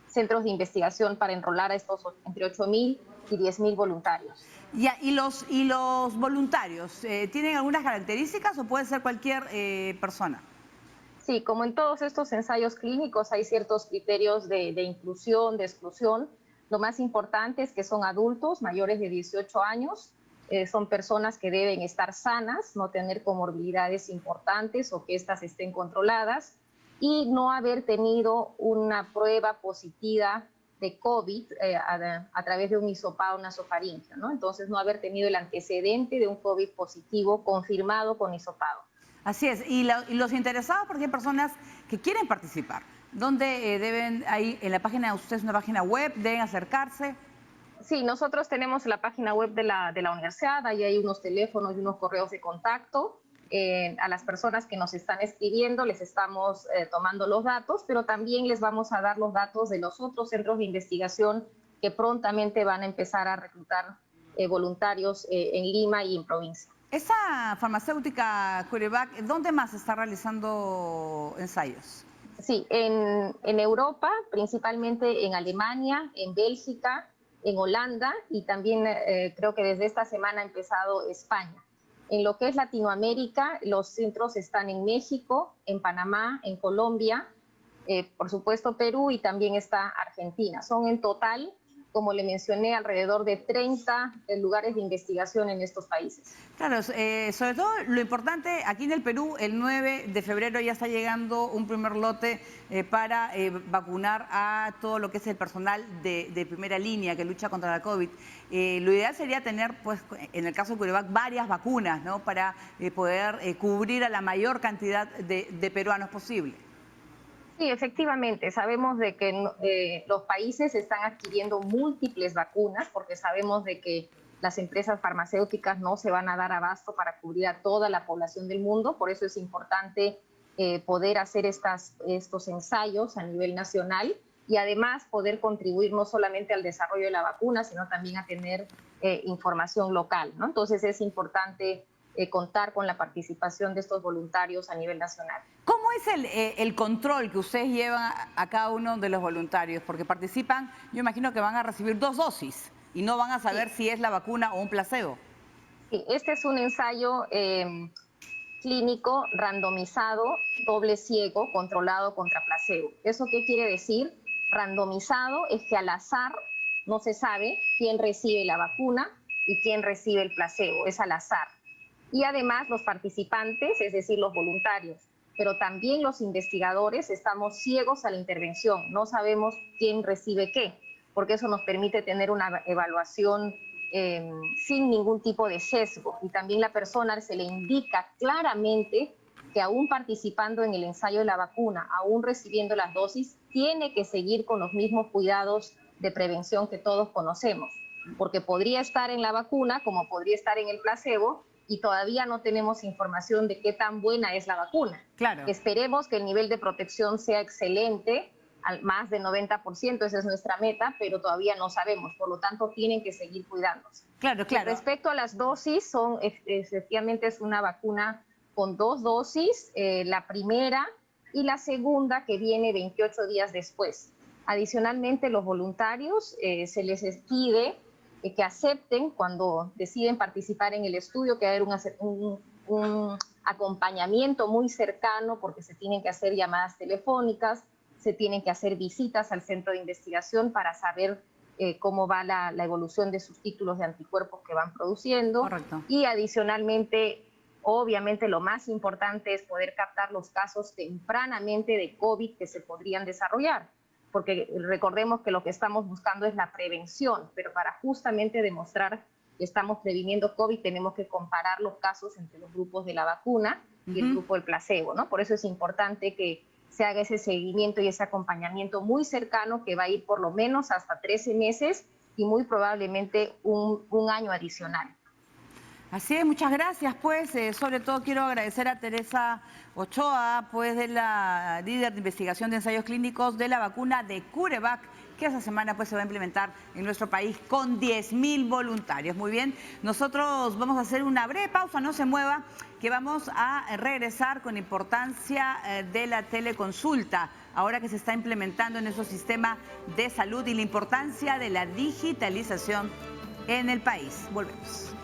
centros de investigación para enrolar a estos entre 8.000 y 10.000 voluntarios. Ya, ¿y los voluntarios tienen algunas características o puede ser cualquier persona? Sí, como en todos estos ensayos clínicos hay ciertos criterios de inclusión, de exclusión. Lo más importante es que son adultos mayores de 18 años, son personas que deben estar sanas, no tener comorbilidades importantes o que éstas estén controladas y no haber tenido una prueba positiva de COVID a través de un hisopado nasofaríngeo, ¿no? Entonces, no haber tenido el antecedente de un COVID positivo confirmado con hisopado. Así es. Y los interesados, porque hay personas que quieren participar. ¿Dónde deben, ahí en la página de ustedes, una página web, deben acercarse? Sí, nosotros tenemos la página web de la universidad, ahí hay unos teléfonos y unos correos de contacto. A las personas que nos están escribiendo les estamos tomando los datos, pero también les vamos a dar los datos de los otros centros de investigación que prontamente van a empezar a reclutar voluntarios en Lima y en provincia. Esa farmacéutica CureVac, ¿dónde más está realizando ensayos? Sí, en Europa, principalmente en Alemania, en Bélgica, en Holanda y también creo que desde esta semana ha empezado España. En lo que es Latinoamérica, los centros están en México, en Panamá, en Colombia, por supuesto Perú y también está Argentina. Son en total, como le mencioné, alrededor de 30 lugares de investigación en estos países. Claro, sobre todo lo importante, aquí en el Perú, el 9 de febrero ya está llegando un primer lote para vacunar a todo lo que es el personal de primera línea que lucha contra la COVID. Lo ideal sería tener, pues, en el caso de CureVac, varias vacunas, ¿no? Para poder cubrir a la mayor cantidad de peruanos posible. Sí, efectivamente, sabemos de que los países están adquiriendo múltiples vacunas porque sabemos de que las empresas farmacéuticas no se van a dar abasto para cubrir a toda la población del mundo, por eso es importante poder hacer estos ensayos a nivel nacional y además poder contribuir no solamente al desarrollo de la vacuna, sino también a tener información local, ¿no? Entonces es importante contar con la participación de estos voluntarios a nivel nacional. ¿Cómo es el control que ustedes llevan a cada uno de los voluntarios? Porque participan, yo imagino que van a recibir 2 dosis y no van a saber si es la vacuna o un placebo. Sí, este es un ensayo clínico randomizado, doble ciego, controlado contra placebo. ¿Eso qué quiere decir? Randomizado es que al azar no se sabe quién recibe la vacuna y quién recibe el placebo, es al azar. Y además los participantes, es decir, los voluntarios, pero también los investigadores estamos ciegos a la intervención, no sabemos quién recibe qué, porque eso nos permite tener una evaluación sin ningún tipo de sesgo. Y también la persona se le indica claramente que aún participando en el ensayo de la vacuna, aún recibiendo las dosis, tiene que seguir con los mismos cuidados de prevención que todos conocemos, porque podría estar en la vacuna como podría estar en el placebo, y todavía no tenemos información de qué tan buena es la vacuna. Claro. Esperemos que el nivel de protección sea excelente al más del 90%, esa es nuestra meta, pero todavía no sabemos, por lo tanto tienen que seguir cuidándose. Claro, claro. Respecto a las dosis, efectivamente es una vacuna con 2 dosis, la primera y la segunda que viene 28 días después. Adicionalmente, los voluntarios se les pide que acepten cuando deciden participar en el estudio, que haya un acompañamiento muy cercano, porque se tienen que hacer llamadas telefónicas, se tienen que hacer visitas al centro de investigación para saber cómo va la evolución de sus títulos de anticuerpos que van produciendo. Correcto. Y adicionalmente, obviamente lo más importante es poder captar los casos tempranamente de COVID que se podrían desarrollar, porque recordemos que lo que estamos buscando es la prevención, pero para justamente demostrar que estamos previniendo COVID tenemos que comparar los casos entre los grupos de la vacuna y el grupo del placebo, ¿no? Por eso es importante que se haga ese seguimiento y ese acompañamiento muy cercano que va a ir por lo menos hasta 13 meses y muy probablemente un año adicional. Así es, muchas gracias. Pues sobre todo quiero agradecer a Teresa Ochoa, pues de la líder de investigación de ensayos clínicos de la vacuna de CureVac, que esta semana pues se va a implementar en nuestro país con 10.000 voluntarios. Muy bien, nosotros vamos a hacer una breve pausa, no se mueva, que vamos a regresar con importancia de la teleconsulta, ahora que se está implementando en nuestro sistema de salud y la importancia de la digitalización en el país. Volvemos.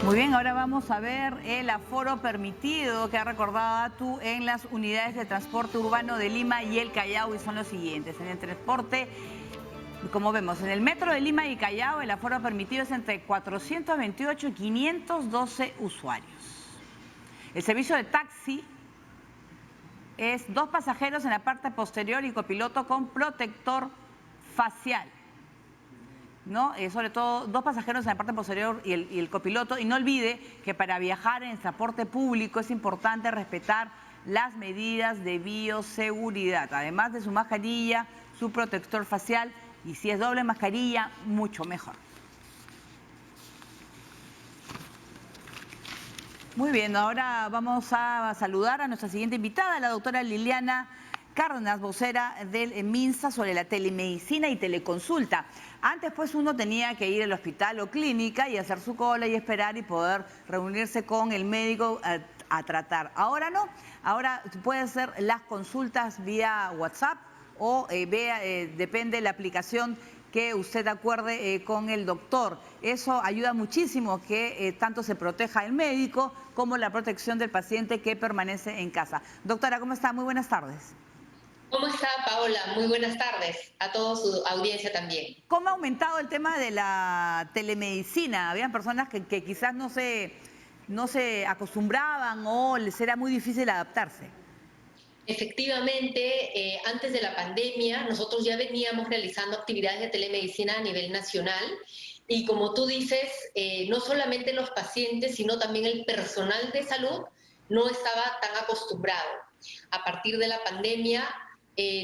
Muy bien, ahora vamos a ver el aforo permitido que ha recordado ATU en las unidades de transporte urbano de Lima y el Callao, y son los siguientes. En el transporte, como vemos, en el metro de Lima y Callao el aforo permitido es entre 428 y 512 usuarios. El servicio de taxi es 2 pasajeros en la parte posterior y copiloto con protector facial, ¿no? Sobre todo 2 pasajeros en la parte posterior y el copiloto. Y no olvide que para viajar en transporte público es importante respetar las medidas de bioseguridad, además de su mascarilla, su protector facial, y si es doble mascarilla, mucho mejor. Muy bien, ahora vamos a saludar a nuestra siguiente invitada, la doctora Liliana Cárdenas, vocera del MINSA, sobre la telemedicina y teleconsulta. Antes pues uno tenía que ir al hospital o clínica y hacer su cola y esperar y poder reunirse con el médico a tratar. Ahora no, ahora puede hacer las consultas vía WhatsApp o depende de la aplicación que usted acuerde con el doctor. Eso ayuda muchísimo que tanto se proteja el médico como la protección del paciente que permanece en casa. Doctora, ¿cómo está? Muy buenas tardes. ¿Cómo está, Paola? Muy buenas tardes. A toda su audiencia también. ¿Cómo ha aumentado el tema de la telemedicina? Habían personas que quizás no se acostumbraban o les era muy difícil adaptarse. Efectivamente, antes de la pandemia, nosotros ya veníamos realizando actividades de telemedicina a nivel nacional y como tú dices, no solamente los pacientes, sino también el personal de salud no estaba tan acostumbrado. A partir de la pandemia,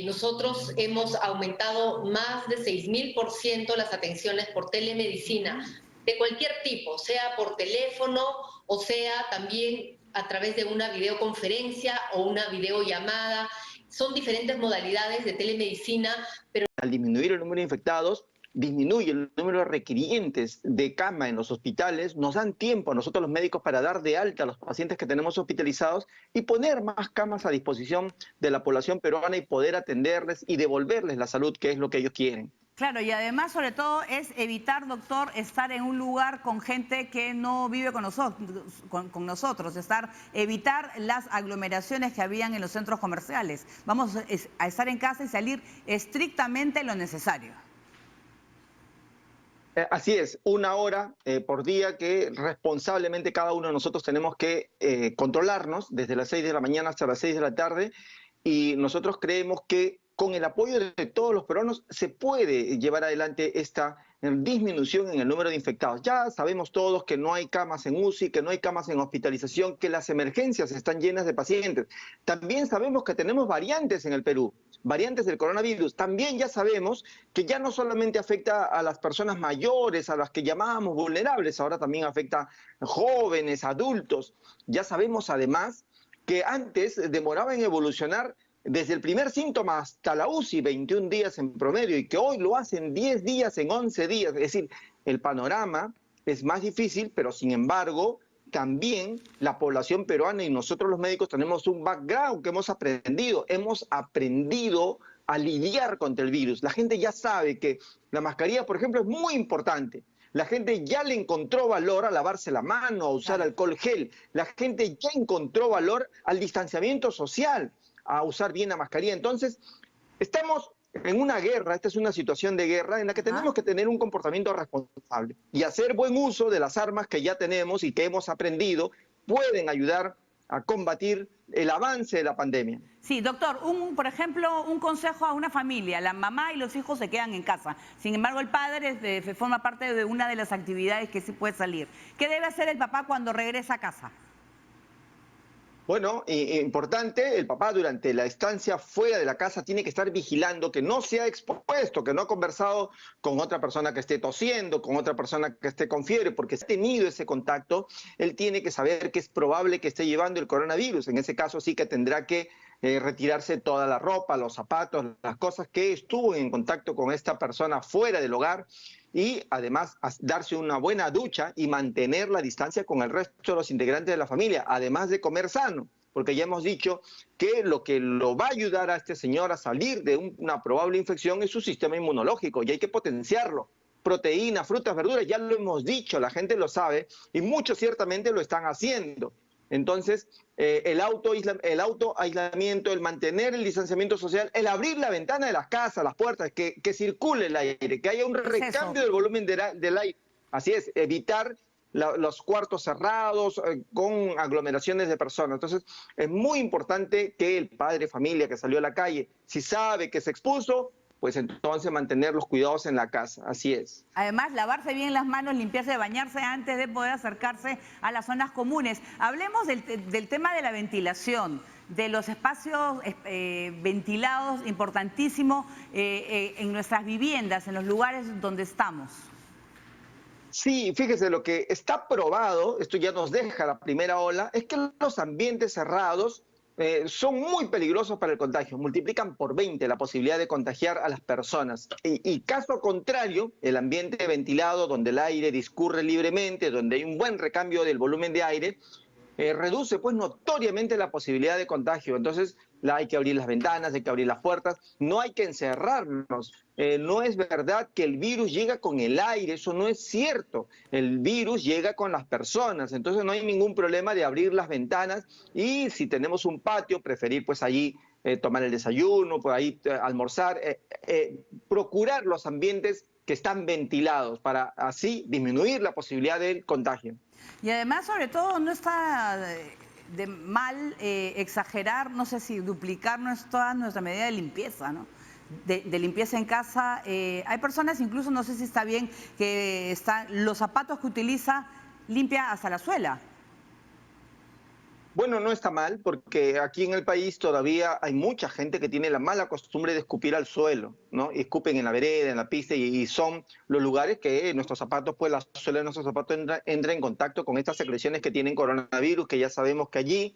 nosotros hemos aumentado más de 6.000% las atenciones por telemedicina, de cualquier tipo, sea por teléfono o sea también a través de una videoconferencia o una videollamada. Son diferentes modalidades de telemedicina, pero al disminuir el número de infectados, disminuye el número de requirientes de cama en los hospitales, nos dan tiempo a nosotros los médicos para dar de alta a los pacientes que tenemos hospitalizados y poner más camas a disposición de la población peruana y poder atenderles y devolverles la salud, que es lo que ellos quieren. Claro, y además, sobre todo, es evitar, doctor, estar en un lugar con gente que no vive con nosotros, evitar las aglomeraciones que habían en los centros comerciales. Vamos a estar en casa y salir estrictamente lo necesario. Así es, 1 hora por día que responsablemente cada uno de nosotros tenemos que controlarnos desde las 6 de la mañana hasta las 6 de la tarde, y nosotros creemos que con el apoyo de todos los peruanos se puede llevar adelante esta disminución en el número de infectados. Ya sabemos todos que no hay camas en UCI, que no hay camas en hospitalización, que las emergencias están llenas de pacientes. También sabemos que tenemos variantes en el Perú, variantes del coronavirus. También ya sabemos que ya no solamente afecta a las personas mayores, a las que llamábamos vulnerables, ahora también afecta a jóvenes, adultos. Ya sabemos además que antes demoraba en evolucionar desde el primer síntoma hasta la UCI, 21 días en promedio, y que hoy lo hacen 10 días, en 11 días. Es decir, el panorama es más difícil, pero sin embargo, también la población peruana y nosotros los médicos tenemos un background que hemos aprendido a lidiar contra el virus. La gente ya sabe que la mascarilla, por ejemplo, es muy importante. La gente ya le encontró valor a lavarse la mano, a usar alcohol gel. La gente ya encontró valor al distanciamiento social, a usar bien la mascarilla. Entonces, estamos en una guerra, esta es una situación de guerra en la que tenemos que tener un comportamiento responsable y hacer buen uso de las armas que ya tenemos y que hemos aprendido, pueden ayudar a combatir el avance de la pandemia. Sí, doctor, por ejemplo, un consejo a una familia, la mamá y los hijos se quedan en casa, sin embargo el padre forma parte de una de las actividades que sí puede salir. ¿Qué debe hacer el papá cuando regresa a casa? Bueno, importante, el papá durante la estancia fuera de la casa tiene que estar vigilando que no se ha expuesto, que no ha conversado con otra persona que esté tosiendo, con otra persona que esté con fiebre, porque si ha tenido ese contacto, él tiene que saber que es probable que esté llevando el coronavirus. En ese caso sí que tendrá que retirarse toda la ropa, los zapatos, las cosas que estuvo en contacto con esta persona fuera del hogar, y además darse una buena ducha y mantener la distancia con el resto de los integrantes de la familia, además de comer sano, porque ya hemos dicho que lo va a ayudar a este señor a salir de una probable infección es su sistema inmunológico y hay que potenciarlo. Proteínas, frutas, verduras, ya lo hemos dicho, la gente lo sabe y muchos ciertamente lo están haciendo. Entonces, el autoaislamiento, el mantener el distanciamiento social, el abrir la ventana de las casas, las puertas, que circule el aire, que haya un recambio del volumen del aire. Así es, evitar los cuartos cerrados con aglomeraciones de personas. Entonces, es muy importante que el padre de familia que salió a la calle, si sabe que se expuso, pues entonces mantener los cuidados en la casa, así es. Además, lavarse bien las manos, limpiarse, bañarse antes de poder acercarse a las zonas comunes. Hablemos del tema de la ventilación, de los espacios ventilados, importantísimo en nuestras viviendas, en los lugares donde estamos. Sí, fíjese, lo que está probado, esto ya nos deja la primera ola, es que los ambientes cerrados son muy peligrosos para el contagio, multiplican por 20 la posibilidad de contagiar a las personas. Y caso contrario, el ambiente ventilado, donde el aire discurre libremente, donde hay un buen recambio del volumen de aire, reduce pues notoriamente la posibilidad de contagio. Entonces hay que abrir las ventanas, hay que abrir las puertas, no hay que encerrarnos. No es verdad que el virus llega con el aire, eso no es cierto. El virus llega con las personas, entonces no hay ningún problema de abrir las ventanas y si tenemos un patio, preferir pues allí tomar el desayuno, por ahí almorzar, procurar los ambientes que están ventilados para así disminuir la posibilidad del contagio. Y además, sobre todo, no está de mal exagerar, no sé si duplicar toda nuestra medida de limpieza, ¿no? De limpieza en casa. Hay personas, incluso, no sé si está bien, que los zapatos que utiliza limpia hasta la suela. Bueno, no está mal, porque aquí en el país todavía hay mucha gente que tiene la mala costumbre de escupir al suelo, ¿no? Y escupen en la vereda, en la pista, y son los lugares que nuestros zapatos, pues la suela de nuestros zapatos entra en contacto con estas secreciones que tienen coronavirus, que ya sabemos que allí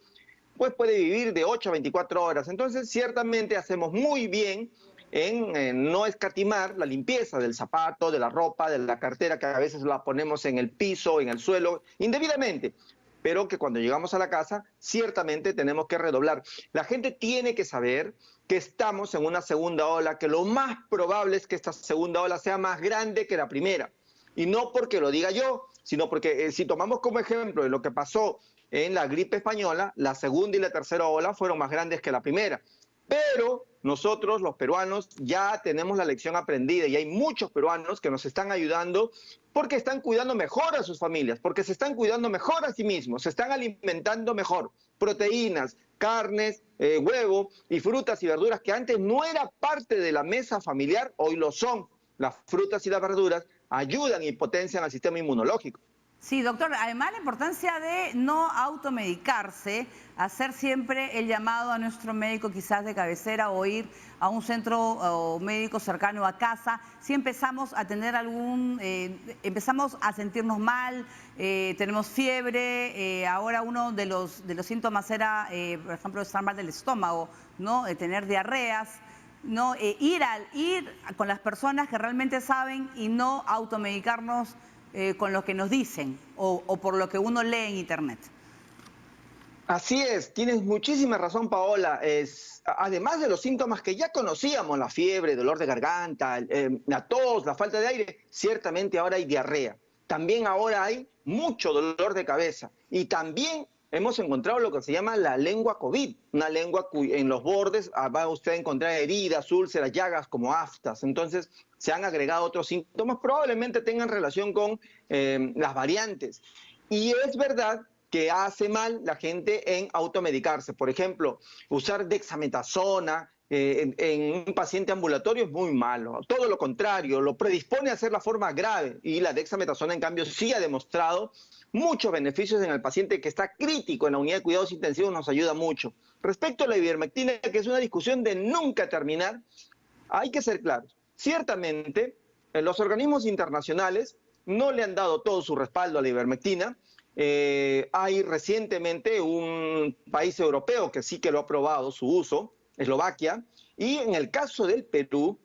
pues puede vivir de 8 a 24 horas. Entonces, ciertamente hacemos muy bien en no escatimar la limpieza del zapato, de la ropa, de la cartera, que a veces la ponemos en el piso, en el suelo, indebidamente. Pero que cuando llegamos a la casa, ciertamente tenemos que redoblar. La gente tiene que saber que estamos en una segunda ola, que lo más probable es que esta segunda ola sea más grande que la primera. Y no porque lo diga yo, sino porque si tomamos como ejemplo de lo que pasó en la gripe española, la segunda y la tercera ola fueron más grandes que la primera. Pero nosotros, los peruanos, ya tenemos la lección aprendida y hay muchos peruanos que nos están ayudando porque están cuidando mejor a sus familias, porque se están cuidando mejor a sí mismos, se están alimentando mejor. Proteínas, carnes, huevo y frutas y verduras que antes no era parte de la mesa familiar, hoy lo son. Las frutas y las verduras ayudan y potencian al sistema inmunológico. Sí, doctor, además la importancia de no automedicarse, hacer siempre el llamado a nuestro médico quizás de cabecera o ir a un centro médico cercano a casa. Si empezamos a tener empezamos a sentirnos mal, tenemos fiebre, ahora uno de los síntomas era, por ejemplo, estar mal del estómago, ¿no? Tener diarreas. No, ir con las personas que realmente saben y no automedicarnos con lo que nos dicen o por lo que uno lee en internet. Así es, tienes muchísima razón, Paola. Además de los síntomas que ya conocíamos, la fiebre, dolor de garganta, la tos, la falta de aire, ciertamente ahora hay diarrea. También ahora hay mucho dolor de cabeza y también hemos encontrado lo que se llama la lengua COVID, una lengua en los bordes va usted a encontrar heridas, úlceras, llagas como aftas. Entonces se han agregado otros síntomas, probablemente tengan relación con las variantes. Y es verdad que hace mal la gente en automedicarse. Por ejemplo, usar dexametasona en un paciente ambulatorio es muy malo. Todo lo contrario, lo predispone a hacer la forma grave. Y la dexametasona, en cambio, sí ha demostrado muchos beneficios en el paciente que está crítico en la unidad de cuidados intensivos, nos ayuda mucho. Respecto a la ivermectina, que es una discusión de nunca terminar, hay que ser claros. Ciertamente, los organismos internacionales no le han dado todo su respaldo a la ivermectina. Hay recientemente un país europeo que sí que lo ha aprobado su uso, Eslovaquia, y en el caso del Perú,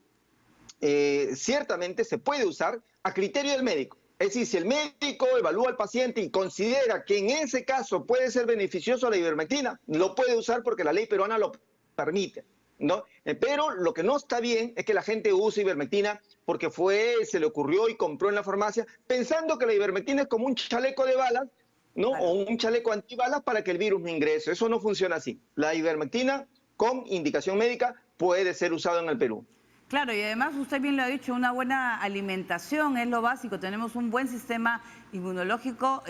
ciertamente se puede usar a criterio del médico. Es decir, si el médico evalúa al paciente y considera que en ese caso puede ser beneficioso la ivermectina, lo puede usar porque la ley peruana lo permite, ¿no? Pero lo que no está bien es que la gente use ivermectina porque se le ocurrió y compró en la farmacia pensando que la ivermectina es como un chaleco de balas, ¿no? O un chaleco antibalas para que el virus no ingrese. Eso no funciona así. La ivermectina con indicación médica puede ser usado en el Perú. Claro, y además usted bien lo ha dicho, una buena alimentación es lo básico, tenemos un buen sistema inmunológico,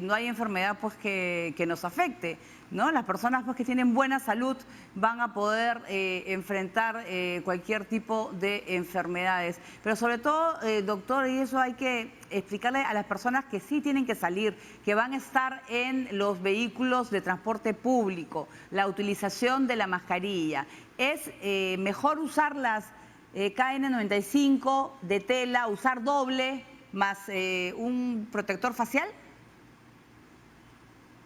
no hay enfermedad pues que nos afecte, ¿no? Las personas pues que tienen buena salud van a poder enfrentar cualquier tipo de enfermedades. Pero sobre todo, doctor, y eso hay que explicarle a las personas que sí tienen que salir, que van a estar en los vehículos de transporte público, la utilización de la mascarilla. Es mejor usarlas KN95 de tela, usar doble más un protector facial.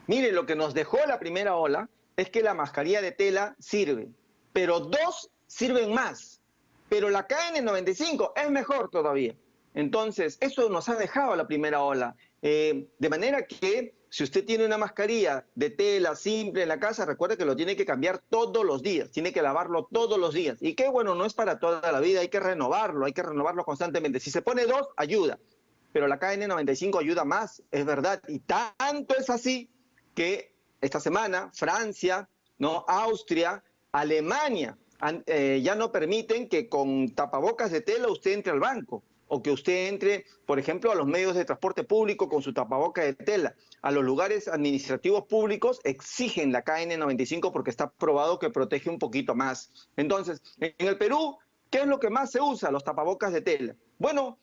Mire, lo que nos dejó la primera ola es que la mascarilla de tela sirve, pero 2 sirven más, pero la KN95 es mejor todavía. Entonces, eso nos ha dejado la primera ola. De manera que si usted tiene una mascarilla de tela simple en la casa, recuerde que lo tiene que cambiar todos los días, tiene que lavarlo todos los días. Y que bueno, no es para toda la vida, hay que renovarlo constantemente. Si se pone 2, ayuda, pero la KN95 ayuda más, es verdad. Y tanto es así que esta semana Francia, ¿no? Austria, Alemania ya no permiten que con tapabocas de tela usted entre al banco o que usted entre, por ejemplo, a los medios de transporte público con su tapabocas de tela. A los lugares administrativos públicos exigen la KN95 porque está probado que protege un poquito más. Entonces, en el Perú, ¿qué es lo que más se usa? Los tapabocas de tela. Bueno,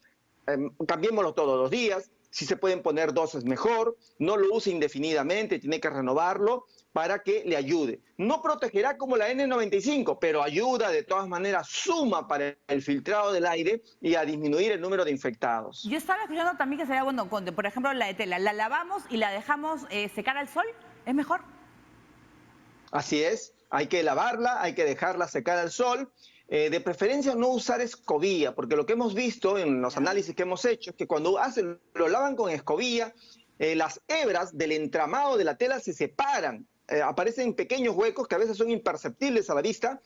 cambiémoslo todos los días. Si se pueden poner 2 es mejor, no lo use indefinidamente, tiene que renovarlo para que le ayude. No protegerá como la N95, pero ayuda de todas maneras, suma para el filtrado del aire y a disminuir el número de infectados. Yo estaba escuchando también que sería bueno, por ejemplo, la de tela, ¿la lavamos y la dejamos secar al sol? ¿Es mejor? Así es, hay que lavarla, hay que dejarla secar al sol. De preferencia no usar escobilla, porque lo que hemos visto en los análisis que hemos hecho es que cuando lo lavan con escobilla, las hebras del entramado de la tela se separan, aparecen pequeños huecos que a veces son imperceptibles a la vista,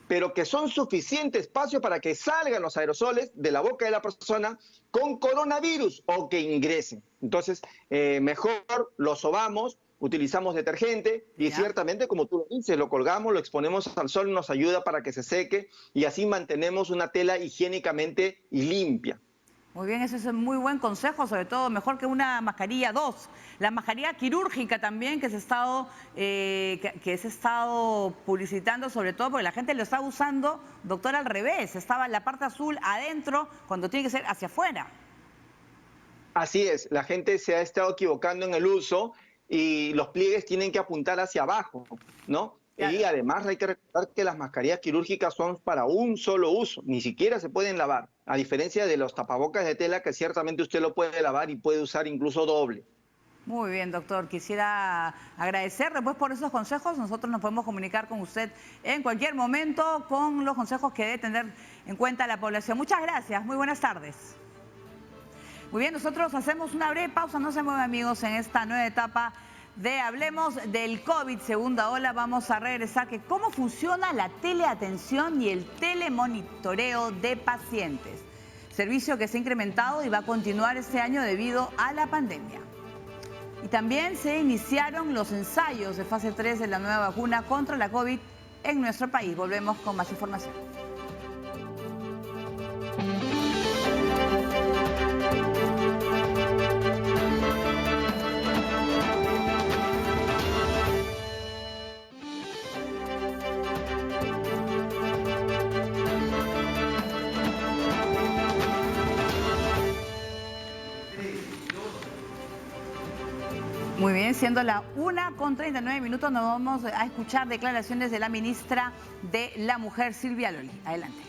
pero que son suficiente espacio para que salgan los aerosoles de la boca de la persona con coronavirus o que ingresen. Entonces, mejor lo sobamos, utilizamos detergente y ciertamente, como tú dices, lo colgamos, lo exponemos al sol, nos ayuda para que se seque y así mantenemos una tela higiénicamente limpia. Muy bien, ese es un muy buen consejo, sobre todo mejor que una mascarilla 2. La mascarilla quirúrgica también que se ha estado publicitando, sobre todo porque la gente lo está usando, doctor, al revés. Estaba la parte azul adentro cuando tiene que ser hacia afuera. Así es, la gente se ha estado equivocando en el uso y los pliegues tienen que apuntar hacia abajo, ¿no? Claro. Y además hay que recordar que las mascarillas quirúrgicas son para un solo uso, ni siquiera se pueden lavar, a diferencia de los tapabocas de tela que ciertamente usted lo puede lavar y puede usar incluso doble. Muy bien, doctor. Quisiera agradecer después por esos consejos. Nosotros nos podemos comunicar con usted en cualquier momento con los consejos que debe tener en cuenta la población. Muchas gracias. Muy buenas tardes. Muy bien, nosotros hacemos una breve pausa. No se muevan, amigos, en esta nueva etapa de Hablemos del COVID, segunda ola. Vamos a regresar que cómo funciona la teleatención y el telemonitoreo de pacientes. Servicio que se ha incrementado y va a continuar este año debido a la pandemia. Y también se iniciaron los ensayos de fase 3 de la nueva vacuna contra la COVID en nuestro país. Volvemos con más información. Muy bien, siendo la 1:39, nos vamos a escuchar declaraciones de la ministra de la Mujer, Silvia Loli. Adelante.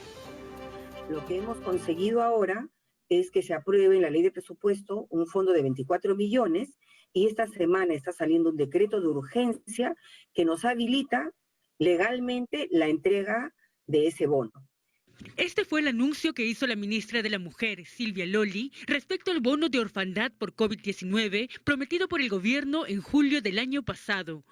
Lo que hemos conseguido ahora es que se apruebe en la ley de presupuesto un fondo de 24 millones y esta semana está saliendo un decreto de urgencia que nos habilita legalmente la entrega de ese bono. Este fue el anuncio que hizo la ministra de la Mujer, Silvia Loli, respecto al bono de orfandad por COVID-19 prometido por el gobierno en julio del año pasado.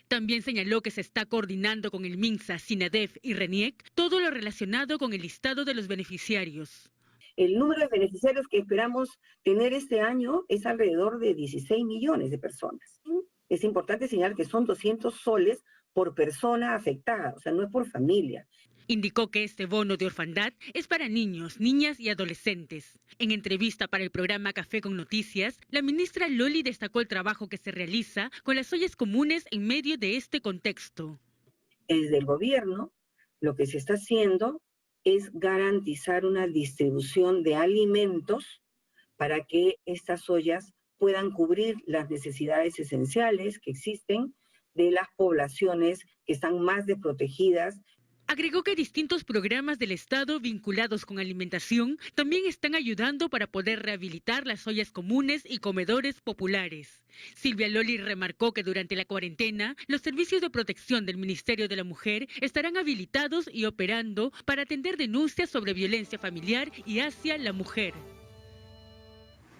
También señaló que se está coordinando con el MINSA, SINADEF y RENIEC todo lo relacionado con el listado de los beneficiarios. El número de beneficiarios que esperamos tener este año es alrededor de 16 millones de personas. Es importante señalar que son 200 soles por persona afectada, o sea, no es por familia. Indicó que este bono de orfandad es para niños, niñas y adolescentes. En entrevista para el programa Café con Noticias, la ministra Loli destacó el trabajo que se realiza con las ollas comunes en medio de este contexto. Desde el gobierno, lo que se está haciendo es garantizar una distribución de alimentos para que estas ollas puedan cubrir las necesidades esenciales que existen de las poblaciones que están más desprotegidas. Agregó que distintos programas del Estado vinculados con alimentación también están ayudando para poder rehabilitar las ollas comunes y comedores populares. Silvia Loli remarcó que durante la cuarentena, los servicios de protección del Ministerio de la Mujer estarán habilitados y operando para atender denuncias sobre violencia familiar y hacia la mujer.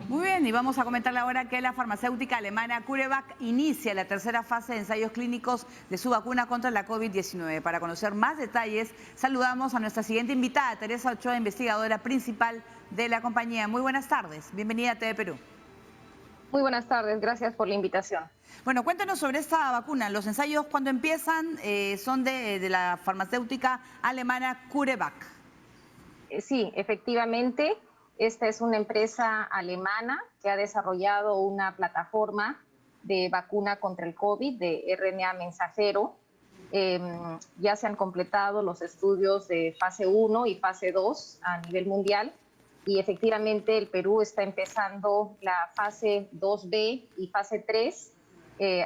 Muy bien, y vamos a comentarle ahora que la farmacéutica alemana CureVac inicia la tercera fase de ensayos clínicos de su vacuna contra la COVID-19. Para conocer más detalles, saludamos a nuestra siguiente invitada, Teresa Ochoa, investigadora principal de la compañía. Muy buenas tardes, bienvenida a TV Perú. Muy buenas tardes, gracias por la invitación. Bueno, cuéntanos sobre esta vacuna. Los ensayos, ¿cuándo empiezan? Son de la farmacéutica alemana CureVac. Sí, efectivamente. Esta es una empresa alemana que ha desarrollado una plataforma de vacuna contra el COVID de RNA mensajero. Ya se han completado los estudios de fase 1 y fase 2 a nivel mundial y efectivamente el Perú está empezando la fase 2B y fase 3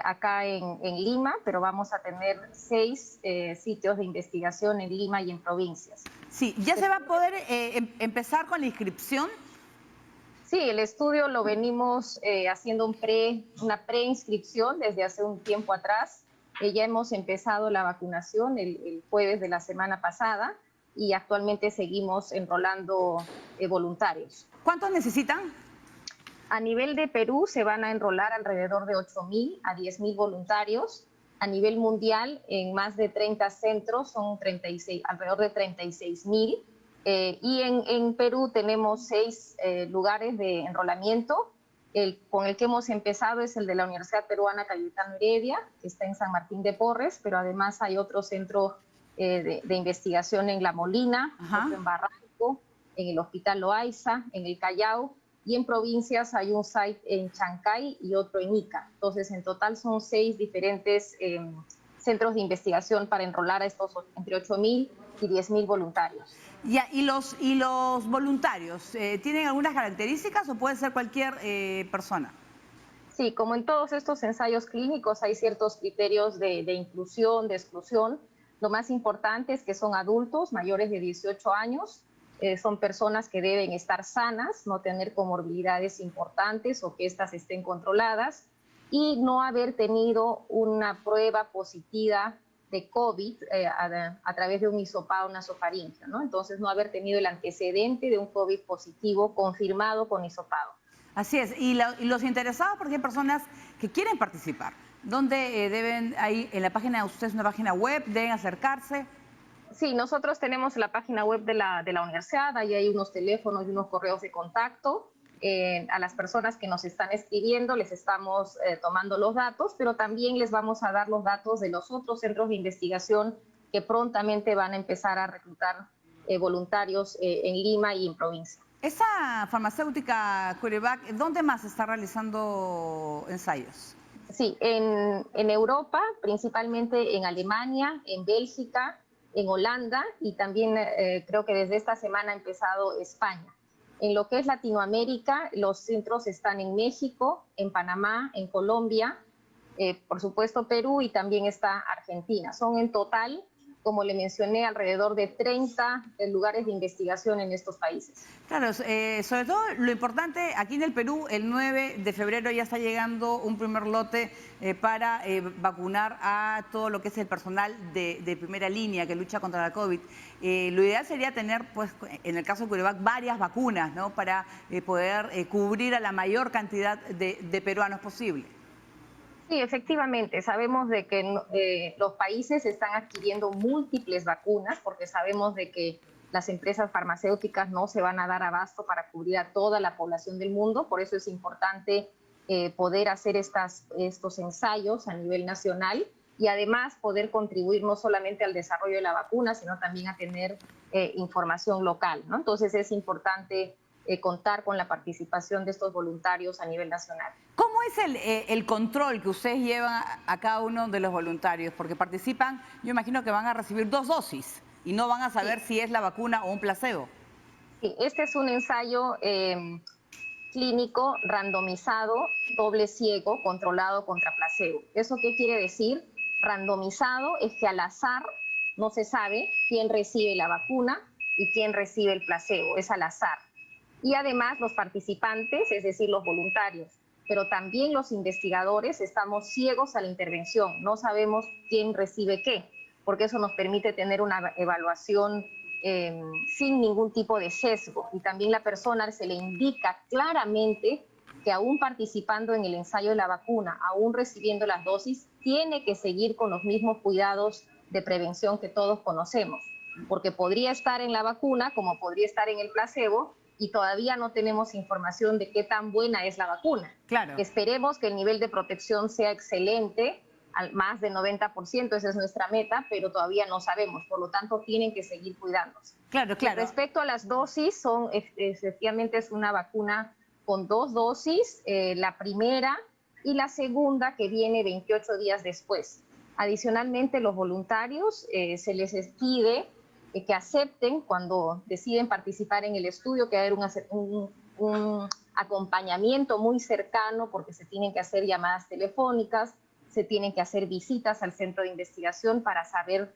acá en Lima, pero vamos a tener 6 sitios de investigación en Lima y en provincias. Sí, ¿ya se va a poder empezar con la inscripción? Sí, el estudio lo venimos haciendo una preinscripción desde hace un tiempo atrás. Ya hemos empezado la vacunación el jueves de la semana pasada y actualmente seguimos enrolando voluntarios. ¿Cuántos necesitan? A nivel de Perú se van a enrolar alrededor de 8.000 a 10.000 voluntarios. A nivel mundial, en más de 30 centros, son alrededor de 36.000. Y en Perú tenemos 6 lugares de enrolamiento. Con el que hemos empezado es el de la Universidad Peruana Cayetano Heredia, que está en San Martín de Porres, pero además hay otro centro de investigación en La Molina, otro en Barranco, en el Hospital Loaiza, en el Callao, y en provincias hay un site en Chancay y otro en Ica. Entonces, en total son 6 diferentes centros de investigación para enrolar a estos entre 8.000 y 10.000 voluntarios. ¿Y los voluntarios tienen algunas características o puede ser cualquier persona? Sí, como en todos estos ensayos clínicos hay ciertos criterios de inclusión, de exclusión. Lo más importante es que son adultos mayores de 18 años, son personas que deben estar sanas, no tener comorbilidades importantes o que éstas estén controladas y no haber tenido una prueba positiva de COVID a través de un hisopado nasofaríngeo, ¿no? Entonces, no haber tenido el antecedente de un COVID positivo confirmado con hisopado. Así es. Y los interesados, porque hay personas que quieren participar. ¿Dónde deben, ahí en la página de ustedes, una página web, deben acercarse? Sí, nosotros tenemos la página web de la universidad, ahí hay unos teléfonos y unos correos de contacto. A las personas que nos están escribiendo les estamos tomando los datos, pero también les vamos a dar los datos de los otros centros de investigación que prontamente van a empezar a reclutar voluntarios en Lima y en provincia. Esa farmacéutica CureVac, ¿dónde más está realizando ensayos? Sí, en Europa, principalmente en Alemania, en Bélgica, en Holanda y también creo que desde esta semana ha empezado España. En lo que es Latinoamérica, los centros están en México, en Panamá, en Colombia, por supuesto Perú y también está Argentina. Son en total, como le mencioné, alrededor de 30 lugares de investigación en estos países. Claro, sobre todo lo importante, aquí en el Perú, el 9 de febrero ya está llegando un primer lote para vacunar a todo lo que es el personal de primera línea que lucha contra la COVID. Lo ideal sería tener, pues, en el caso de CureVac, varias vacunas, ¿no? Para poder cubrir a la mayor cantidad de peruanos posible. Sí, efectivamente. Sabemos de que los países están adquiriendo múltiples vacunas porque sabemos de que las empresas farmacéuticas no se van a dar abasto para cubrir a toda la población del mundo. Por eso es importante poder hacer estos ensayos a nivel nacional y además poder contribuir no solamente al desarrollo de la vacuna, sino también a tener información local, ¿no? Entonces es importante contar con la participación de estos voluntarios a nivel nacional. ¿Cómo es el control que ustedes llevan a cada uno de los voluntarios? Porque participan, yo imagino que van a recibir 2 dosis y no van a saber si es la vacuna o un placebo. Sí, este es un ensayo clínico randomizado, doble ciego, controlado contra placebo. ¿Eso qué quiere decir? Randomizado es que al azar no se sabe quién recibe la vacuna y quién recibe el placebo, es al azar. Y además los participantes, es decir, los voluntarios, pero también los investigadores estamos ciegos a la intervención, no sabemos quién recibe qué, porque eso nos permite tener una evaluación sin ningún tipo de sesgo. Y también la persona se le indica claramente que aún participando en el ensayo de la vacuna, aún recibiendo las dosis, tiene que seguir con los mismos cuidados de prevención que todos conocemos, porque podría estar en la vacuna como podría estar en el placebo, y todavía no tenemos información de qué tan buena es la vacuna. Claro. Esperemos que el nivel de protección sea excelente, al más de 90%, esa es nuestra meta, pero todavía no sabemos, por lo tanto tienen que seguir cuidándose. Claro, claro. Respecto a las dosis, efectivamente es una vacuna con 2 dosis, la primera y la segunda que viene 28 días después. Adicionalmente, los voluntarios se les pide que acepten cuando deciden participar en el estudio, que va a haber un acompañamiento muy cercano porque se tienen que hacer llamadas telefónicas, se tienen que hacer visitas al centro de investigación para saber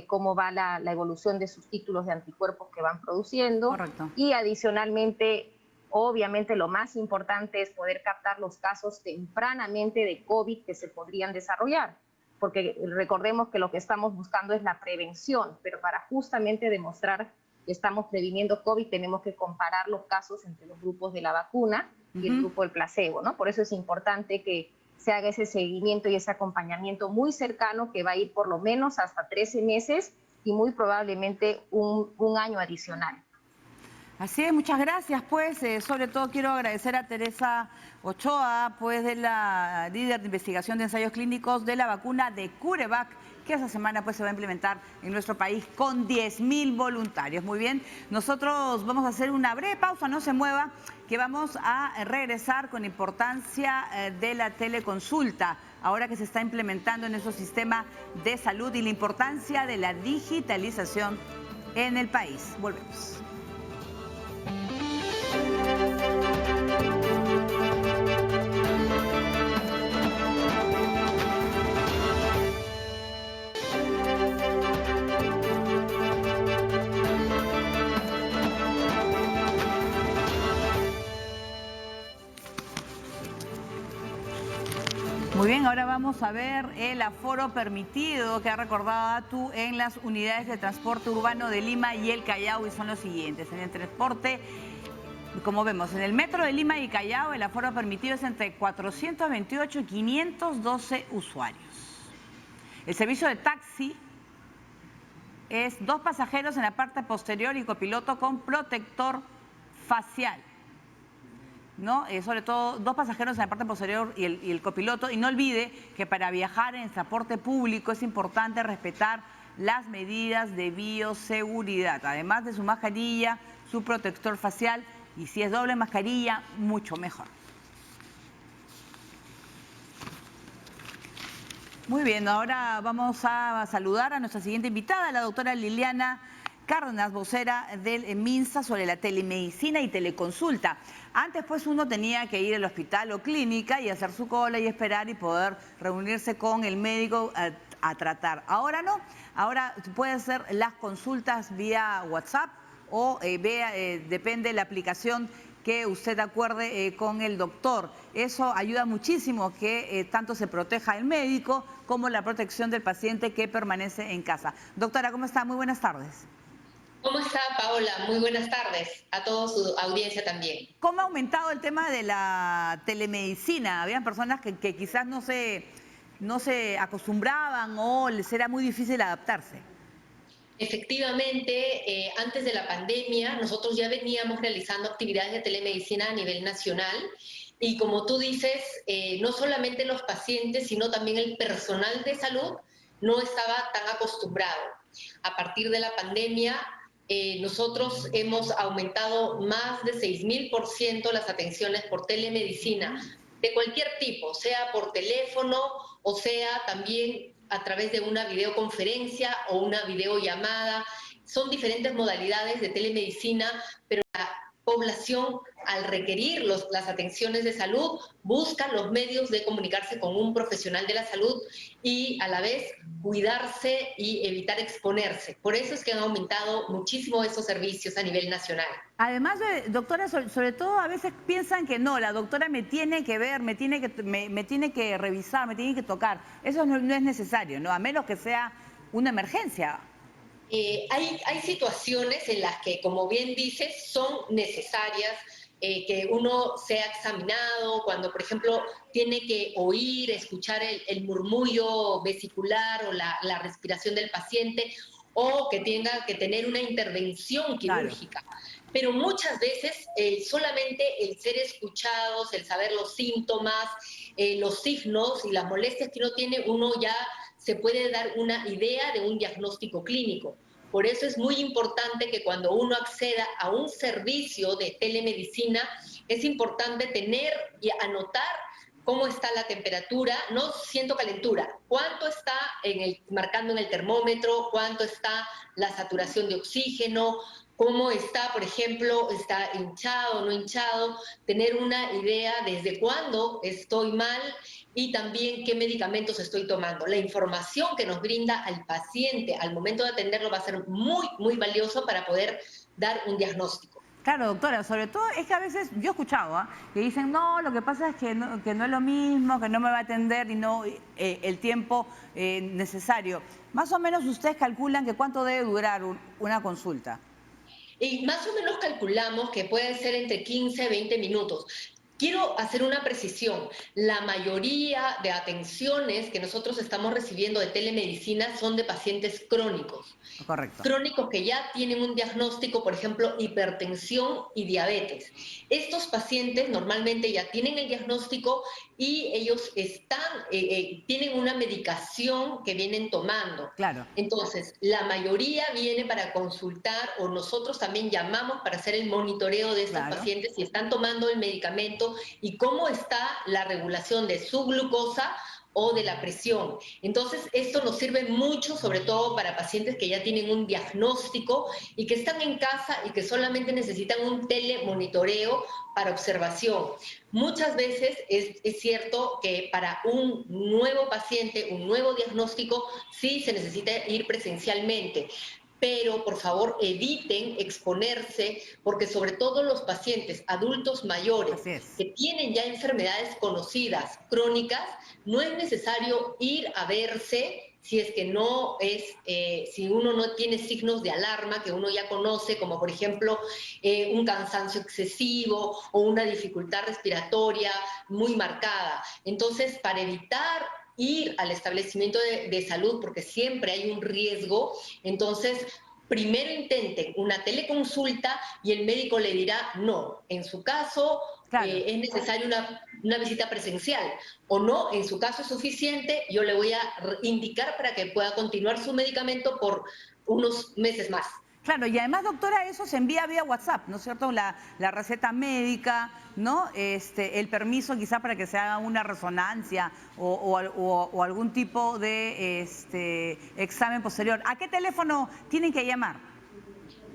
cómo va la evolución de sus títulos de anticuerpos que van produciendo. Correcto. Y adicionalmente, obviamente lo más importante es poder captar los casos tempranamente de COVID que se podrían desarrollar, porque recordemos que lo que estamos buscando es la prevención, pero para justamente demostrar que estamos previniendo COVID tenemos que comparar los casos entre los grupos de la vacuna y el grupo del placebo, ¿no? Por eso es importante que se haga ese seguimiento y ese acompañamiento muy cercano que va a ir por lo menos hasta 13 meses y muy probablemente un año adicional. Así es, muchas gracias. Pues sobre todo quiero agradecer a Teresa Ochoa, pues de la líder de investigación de ensayos clínicos de la vacuna de CureVac, que esta semana pues se va a implementar en nuestro país con 10.000 voluntarios. Muy bien, nosotros vamos a hacer una breve pausa, no se mueva, que vamos a regresar con importancia de la teleconsulta. ahora que se está implementando en nuestro sistema de salud y la importancia de la digitalización en el país. Volvemos. Muy bien, ahora vamos a ver el aforo permitido que ha recordado ATU en las unidades de transporte urbano de Lima y el Callao, y son los siguientes. En el transporte, como vemos, en el metro de Lima y Callao el aforo permitido es entre 428 y 512 usuarios. El servicio de taxi es 2 pasajeros en la parte posterior y copiloto con protector facial, ¿no? Sobre todo 2 pasajeros en la parte posterior y el copiloto. Y no olvide que para viajar en transporte público es importante respetar las medidas de bioseguridad, además de su mascarilla, su protector facial, y si es doble mascarilla, mucho mejor. Muy bien, ahora vamos a saludar a nuestra siguiente invitada, la doctora Liliana Cárdenas, vocera del MINSA sobre la telemedicina y teleconsulta. Antes pues uno tenía que ir al hospital o clínica y hacer su cola y esperar y poder reunirse con el médico a tratar. Ahora no, ahora puede hacer las consultas vía WhatsApp o depende de la aplicación que usted acuerde con el doctor. Eso ayuda muchísimo que tanto se proteja el médico como la protección del paciente que permanece en casa. Doctora, ¿cómo está? Muy buenas tardes. ¿Cómo está, Paola? Muy buenas tardes. A toda su audiencia también. ¿Cómo ha aumentado el tema de la telemedicina? Habían personas que quizás no se acostumbraban o les era muy difícil adaptarse. Efectivamente, antes de la pandemia, nosotros ya veníamos realizando actividades de telemedicina a nivel nacional y como tú dices, no solamente los pacientes, sino también el personal de salud no estaba tan acostumbrado. A partir de la pandemia, nosotros hemos aumentado más de 6.000% las atenciones por telemedicina de cualquier tipo, sea por teléfono o sea también a través de una videoconferencia o una videollamada. Son diferentes modalidades de telemedicina, pero la población, al requerir las atenciones de salud, busca los medios de comunicarse con un profesional de la salud y a la vez cuidarse y evitar exponerse. Por eso es que han aumentado muchísimo esos servicios a nivel nacional. Además, doctora, sobre todo a veces piensan que no, la doctora me tiene que ver, me tiene que revisar, me tiene que tocar. Eso no es necesario, ¿no? A menos que sea una emergencia. Hay situaciones en las que, como bien dices, son necesarias que uno sea examinado, cuando, por ejemplo, tiene que oír, escuchar el murmullo vesicular o la respiración del paciente, o que tenga que tener una intervención quirúrgica. Claro. Pero muchas veces solamente el ser escuchados, el saber los síntomas, los signos y las molestias que uno tiene, uno ya se puede dar una idea de un diagnóstico clínico. Por eso es muy importante que cuando uno acceda a un servicio de telemedicina, es importante tener y anotar cómo está la temperatura, no siento calentura, cuánto está marcando en el termómetro, cuánto está la saturación de oxígeno, cómo está, por ejemplo, está hinchado o no hinchado, tener una idea desde cuándo estoy mal y también qué medicamentos estoy tomando. La información que nos brinda al paciente al momento de atenderlo va a ser muy, muy valioso para poder dar un diagnóstico. Claro, doctora, sobre todo es que a veces yo he escuchado que dicen, no, lo que pasa es que no es lo mismo, que no me va a atender y no el tiempo necesario. Más o menos ustedes calculan que cuánto debe durar una consulta. Y más o menos calculamos que puede ser entre 15 y 20 minutos. Quiero hacer una precisión. La mayoría de atenciones que nosotros estamos recibiendo de telemedicina son de pacientes crónicos. Correcto. Crónicos que ya tienen un diagnóstico, por ejemplo, hipertensión y diabetes. Estos pacientes normalmente ya tienen el diagnóstico y ellos tienen una medicación que vienen tomando. Claro. Entonces, la mayoría viene para consultar o nosotros también llamamos para hacer el monitoreo de estos pacientes si están tomando el medicamento y cómo está la regulación de su glucosa o de la presión. Entonces, esto nos sirve mucho, sobre todo para pacientes que ya tienen un diagnóstico y que están en casa y que solamente necesitan un telemonitoreo para observación. Muchas veces es cierto que para un nuevo paciente, un nuevo diagnóstico, sí se necesita ir presencialmente. Pero por favor eviten exponerse, porque sobre todo los pacientes adultos mayores que tienen ya enfermedades conocidas, crónicas, no es necesario ir a verse si es que no es, si uno no tiene signos de alarma que uno ya conoce, como por ejemplo un cansancio excesivo o una dificultad respiratoria muy marcada. Entonces, para evitar ir al establecimiento de salud, porque siempre hay un riesgo, entonces primero intenten una teleconsulta y el médico le dirá no. En su caso, claro, es necesaria una visita presencial, o no, en su caso es suficiente, yo le voy a indicar para que pueda continuar su medicamento por unos meses más. Claro, y además, doctora, eso se envía vía WhatsApp, ¿no es cierto? La receta médica, ¿no? El permiso quizá para que se haga una resonancia o algún tipo de examen posterior. ¿A qué teléfono tienen que llamar?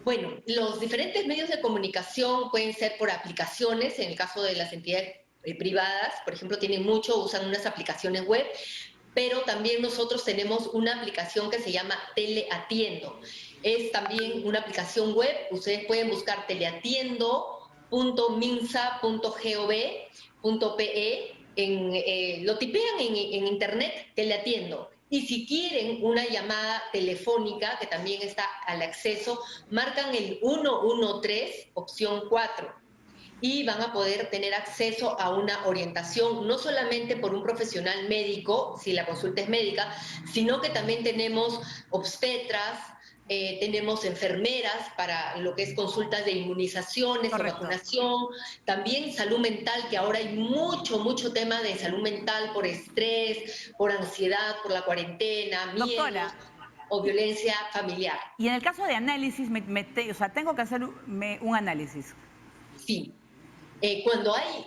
Bueno, los diferentes medios de comunicación pueden ser por aplicaciones, en el caso de las entidades privadas, por ejemplo, usan unas aplicaciones web, pero también nosotros tenemos una aplicación que se llama Teleatiendo. Es también una aplicación web, ustedes pueden buscar teleatiendo.minsa.gov.pe, lo tipean en internet, Teleatiendo. Y si quieren una llamada telefónica, que también está al acceso, marcan el 113, opción 4. Y van a poder tener acceso a una orientación, no solamente por un profesional médico, si la consulta es médica, sino que también tenemos obstetras, tenemos enfermeras para lo que es consultas de inmunizaciones, de vacunación, también salud mental, que ahora hay mucho tema de salud mental por estrés, por ansiedad, por la cuarentena, miedos o violencia familiar. Y en el caso de análisis, o sea, tengo que hacer un análisis. Sí. Cuando hay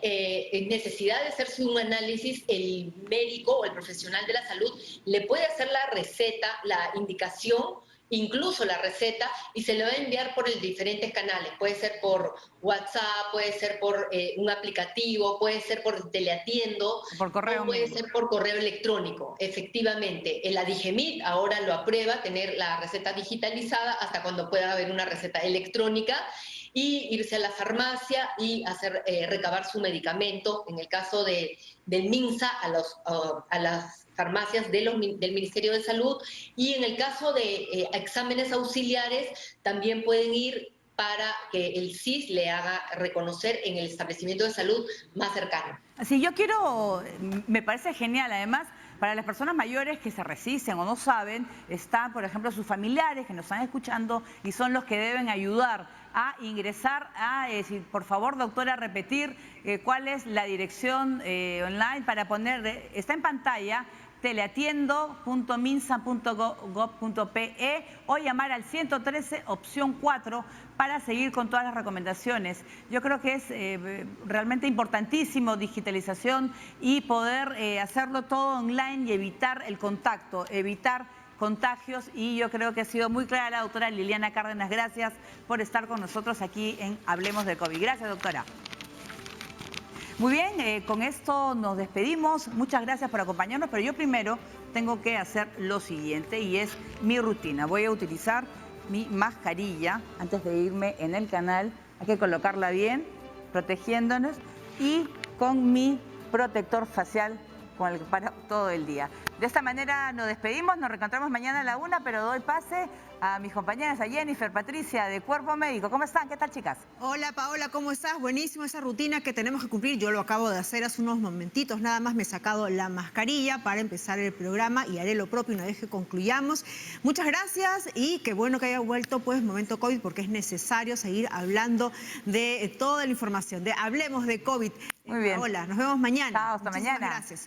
necesidad de hacerse un análisis, el médico o el profesional de la salud le puede hacer la receta, la indicación, incluso la receta, y se le va a enviar por diferentes canales. Puede ser por WhatsApp, puede ser por un aplicativo, puede ser por Teleatiendo, por correo, o puede ser por correo electrónico. Efectivamente, el Adigemit ahora lo aprueba, tener la receta digitalizada hasta cuando pueda haber una receta electrónica, y irse a la farmacia y recabar su medicamento, en el caso del MINSA, a las farmacias del Ministerio de Salud, y en el caso de exámenes auxiliares también pueden ir para que el SIS le haga reconocer en el establecimiento de salud más cercano. Sí, me parece genial, además, para las personas mayores que se resisten o no saben, están, por ejemplo, sus familiares que nos están escuchando y son los que deben ayudar a ingresar decir, por favor, doctora, repetir cuál es la dirección online para poner, está en pantalla, teleatiendo.minsa.gov.pe o llamar al 113, opción 4, para seguir con todas las recomendaciones. Yo creo que es realmente importantísimo digitalización y poder hacerlo todo online y evitar el contacto, evitar contagios, y yo creo que ha sido muy clara la doctora Liliana Cárdenas. Gracias por estar con nosotros aquí en Hablemos de COVID. Gracias, doctora. Muy bien, con esto nos despedimos. Muchas gracias por acompañarnos, pero yo primero tengo que hacer lo siguiente y es mi rutina. Voy a utilizar mi mascarilla antes de irme en el canal. Hay que colocarla bien, protegiéndonos, y con mi protector facial con el que paro todo el día. De esta manera nos despedimos, nos reencontramos mañana a la 1, pero doy pase a mis compañeras, a Jennifer, Patricia, de Cuerpo Médico. ¿Cómo están? ¿Qué tal, chicas? Hola, Paola, ¿cómo estás? Buenísimo esa rutina que tenemos que cumplir. Yo lo acabo de hacer hace unos momentitos. Nada más me he sacado la mascarilla para empezar el programa y haré lo propio una vez que concluyamos. Muchas gracias y qué bueno que haya vuelto pues Momento COVID, porque es necesario seguir hablando de toda la información. Hablemos de COVID. Muy bien. Paola, nos vemos mañana. Chao, hasta mañana. Gracias.